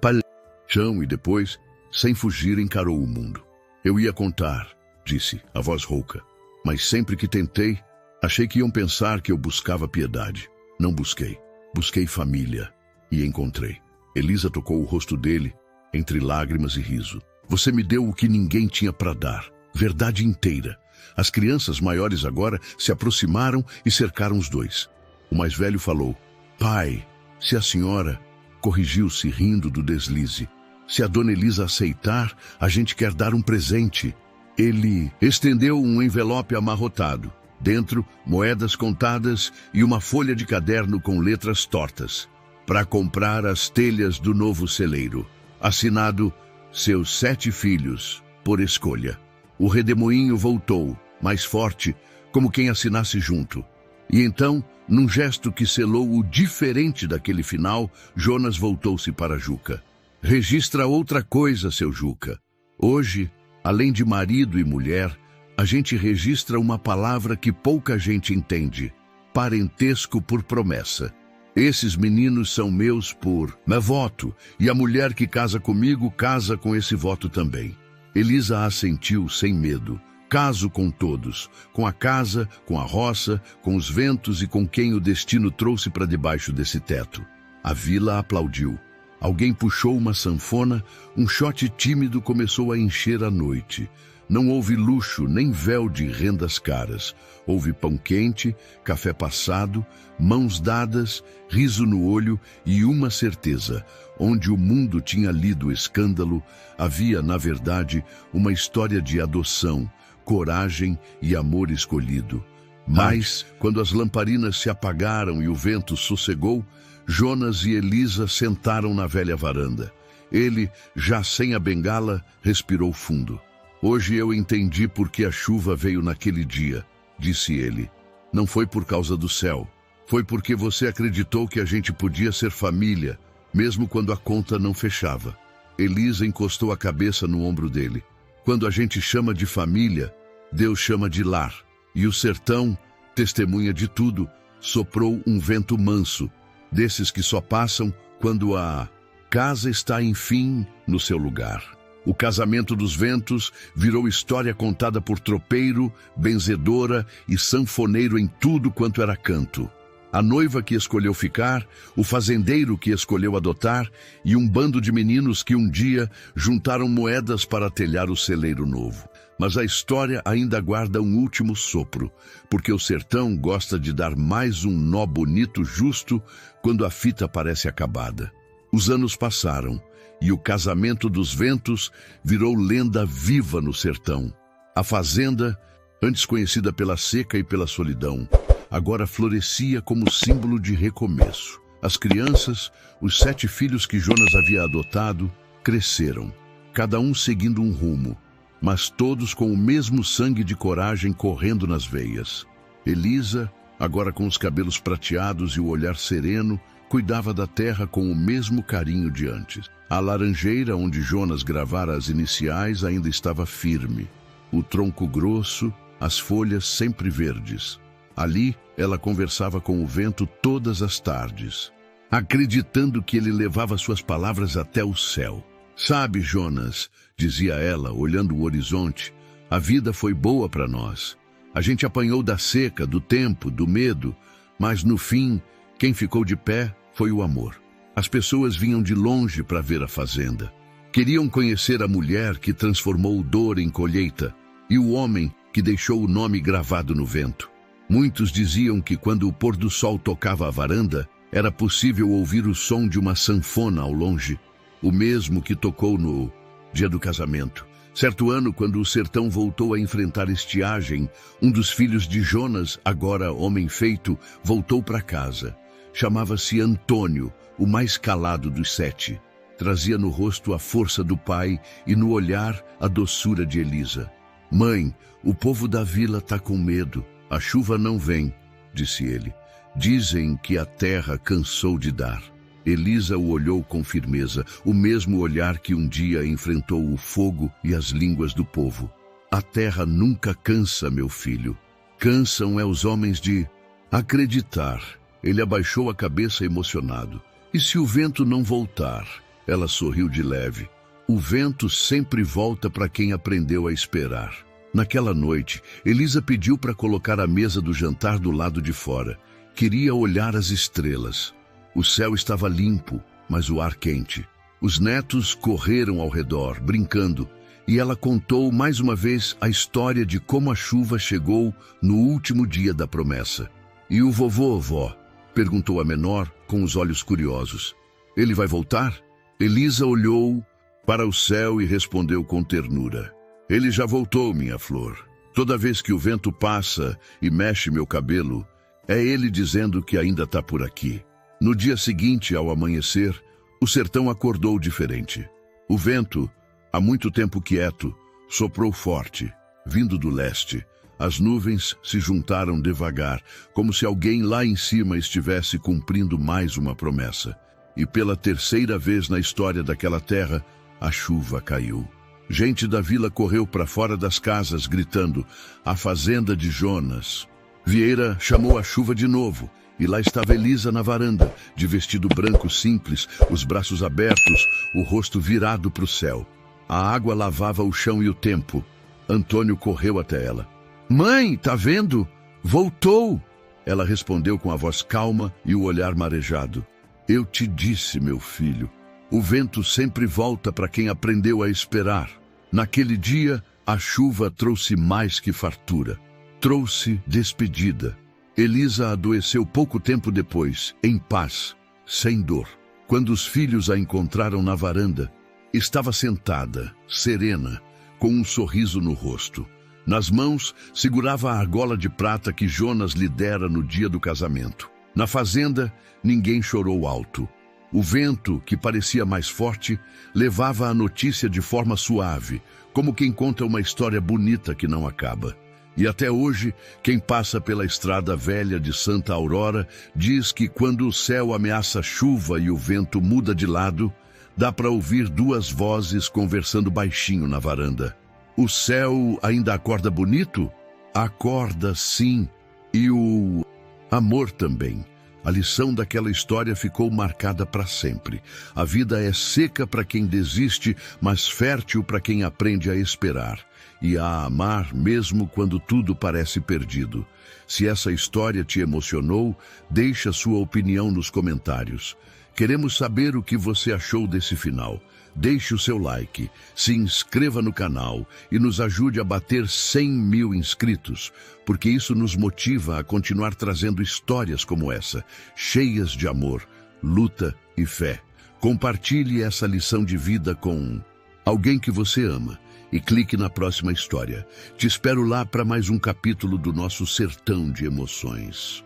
chão e depois, sem fugir, encarou o mundo. Eu ia contar, disse, a voz rouca. Mas sempre que tentei, achei que iam pensar que eu buscava piedade. Não busquei. Busquei família. E encontrei. Elisa tocou o rosto dele, entre lágrimas e riso. Você me deu o que ninguém tinha para dar. Verdade inteira. As crianças maiores agora se aproximaram e cercaram os dois. O mais velho falou, pai, se a senhora... corrigiu-se rindo do deslize. Se a dona Elisa aceitar, a gente quer dar um presente. Ele estendeu um envelope amarrotado. Dentro, moedas contadas e uma folha de caderno com letras tortas. Para comprar as telhas do novo celeiro. Assinado, seus 7 filhos, por escolha. O redemoinho voltou, mais forte, como quem assinasse junto. E então, num gesto que selou o diferente daquele final, Jonas voltou-se para Juca. Registra outra coisa, seu Juca. Hoje, além de marido e mulher, a gente registra uma palavra que pouca gente entende. Parentesco por promessa. Esses meninos são meus por voto, e a mulher que casa comigo casa com esse voto também. Elisa assentiu sem medo. Caso com todos, com a casa, com a roça, com os ventos e com quem o destino trouxe para debaixo desse teto. A vila aplaudiu. Alguém puxou uma sanfona, um shot tímido começou a encher a noite. Não houve luxo nem véu de rendas caras. Houve pão quente, café passado, mãos dadas, riso no olho e uma certeza. Onde o mundo tinha lido o escândalo, havia, na verdade, uma história de adoção, coragem e amor escolhido. Mas, quando as lamparinas se apagaram e o vento sossegou, Jonas e Elisa sentaram na velha varanda. Ele, já sem a bengala, respirou fundo. Hoje eu entendi por que a chuva veio naquele dia, disse ele. Não foi por causa do céu. Foi porque você acreditou que a gente podia ser família, mesmo quando a conta não fechava. Elisa encostou a cabeça no ombro dele. Quando a gente chama de família, Deus chama de lar. E o sertão, testemunha de tudo, soprou um vento manso, desses que só passam quando a casa está, enfim, no seu lugar. O casamento dos ventos virou história contada por tropeiro, benzedora e sanfoneiro em tudo quanto era canto. A noiva que escolheu ficar, o fazendeiro que escolheu adotar e um bando de meninos que um dia juntaram moedas para telhar o celeiro novo. Mas a história ainda guarda um último sopro, porque o sertão gosta de dar mais um nó bonito justo quando a fita parece acabada. Os anos passaram e o casamento dos ventos virou lenda viva no sertão. A fazenda, antes conhecida pela seca e pela solidão, agora florescia como símbolo de recomeço. As crianças, os 7 filhos que Jonas havia adotado, cresceram, cada um seguindo um rumo, mas todos com o mesmo sangue de coragem correndo nas veias. Elisa, agora com os cabelos prateados e o olhar sereno, cuidava da terra com o mesmo carinho de antes. A laranjeira onde Jonas gravara as iniciais ainda estava firme, o tronco grosso, as folhas sempre verdes. Ali, ela conversava com o vento todas as tardes, acreditando que ele levava suas palavras até o céu. Sabe, Jonas, dizia ela, olhando o horizonte, a vida foi boa para nós. A gente apanhou da seca, do tempo, do medo, mas no fim, quem ficou de pé foi o amor. As pessoas vinham de longe para ver a fazenda. Queriam conhecer a mulher que transformou dor em colheita e o homem que deixou o nome gravado no vento. Muitos diziam que quando o pôr do sol tocava a varanda, era possível ouvir o som de uma sanfona ao longe, o mesmo que tocou no dia do casamento. Certo ano, quando o sertão voltou a enfrentar estiagem, um dos filhos de Jonas, agora homem feito, voltou para casa. Chamava-se Antônio, o mais calado dos 7. Trazia no rosto a força do pai e no olhar a doçura de Elisa. Mãe, o povo da vila está com medo. A chuva não vem, disse ele. Dizem que a terra cansou de dar. Elisa o olhou com firmeza, o mesmo olhar que um dia enfrentou o fogo e as línguas do povo. A terra nunca cansa, meu filho. Cansam os homens de acreditar. Ele abaixou a cabeça emocionado. E se o vento não voltar? Ela sorriu de leve. O vento sempre volta para quem aprendeu a esperar. Naquela noite, Elisa pediu para colocar a mesa do jantar do lado de fora. Queria olhar as estrelas. O céu estava limpo, mas o ar quente. Os netos correram ao redor, brincando, e ela contou mais uma vez a história de como a chuva chegou no último dia da promessa. E o vovô, vó? Perguntou a menor, com os olhos curiosos. Ele vai voltar? Elisa olhou para o céu e respondeu com ternura. Ele já voltou, minha flor. Toda vez que o vento passa e mexe meu cabelo, é ele dizendo que ainda está por aqui. No dia seguinte, ao amanhecer, o sertão acordou diferente. O vento, há muito tempo quieto, soprou forte, vindo do leste. As nuvens se juntaram devagar, como se alguém lá em cima estivesse cumprindo mais uma promessa. E pela terceira vez na história daquela terra, a chuva caiu. Gente da vila correu para fora das casas, gritando: "A fazenda de Jonas!" Vieira chamou a chuva de novo, e lá estava Elisa na varanda, de vestido branco simples, os braços abertos, o rosto virado para o céu. A água lavava o chão e o tempo. Antônio correu até ela. "Mãe, tá vendo? Voltou!" Ela respondeu com a voz calma e o olhar marejado. "Eu te disse, meu filho, o vento sempre volta para quem aprendeu a esperar." Naquele dia, a chuva trouxe mais que fartura. Trouxe despedida. Elisa adoeceu pouco tempo depois, em paz, sem dor. Quando os filhos a encontraram na varanda, estava sentada, serena, com um sorriso no rosto. Nas mãos, segurava a argola de prata que Jonas lhe dera no dia do casamento. Na fazenda, ninguém chorou alto. O vento, que parecia mais forte, levava a notícia de forma suave, como quem conta uma história bonita que não acaba. E até hoje, quem passa pela estrada velha de Santa Aurora diz que quando o céu ameaça chuva e o vento muda de lado, dá para ouvir duas vozes conversando baixinho na varanda. O céu ainda acorda bonito? Acorda, sim. E o amor também. A lição daquela história ficou marcada para sempre. A vida é seca para quem desiste, mas fértil para quem aprende a esperar e a amar mesmo quando tudo parece perdido. Se essa história te emocionou, deixa sua opinião nos comentários. Queremos saber o que você achou desse final. Deixe o seu like, se inscreva no canal e nos ajude a bater 100 mil inscritos, porque isso nos motiva a continuar trazendo histórias como essa, cheias de amor, luta e fé. Compartilhe essa lição de vida com alguém que você ama e clique na próxima história. Te espero lá para mais um capítulo do nosso sertão de emoções.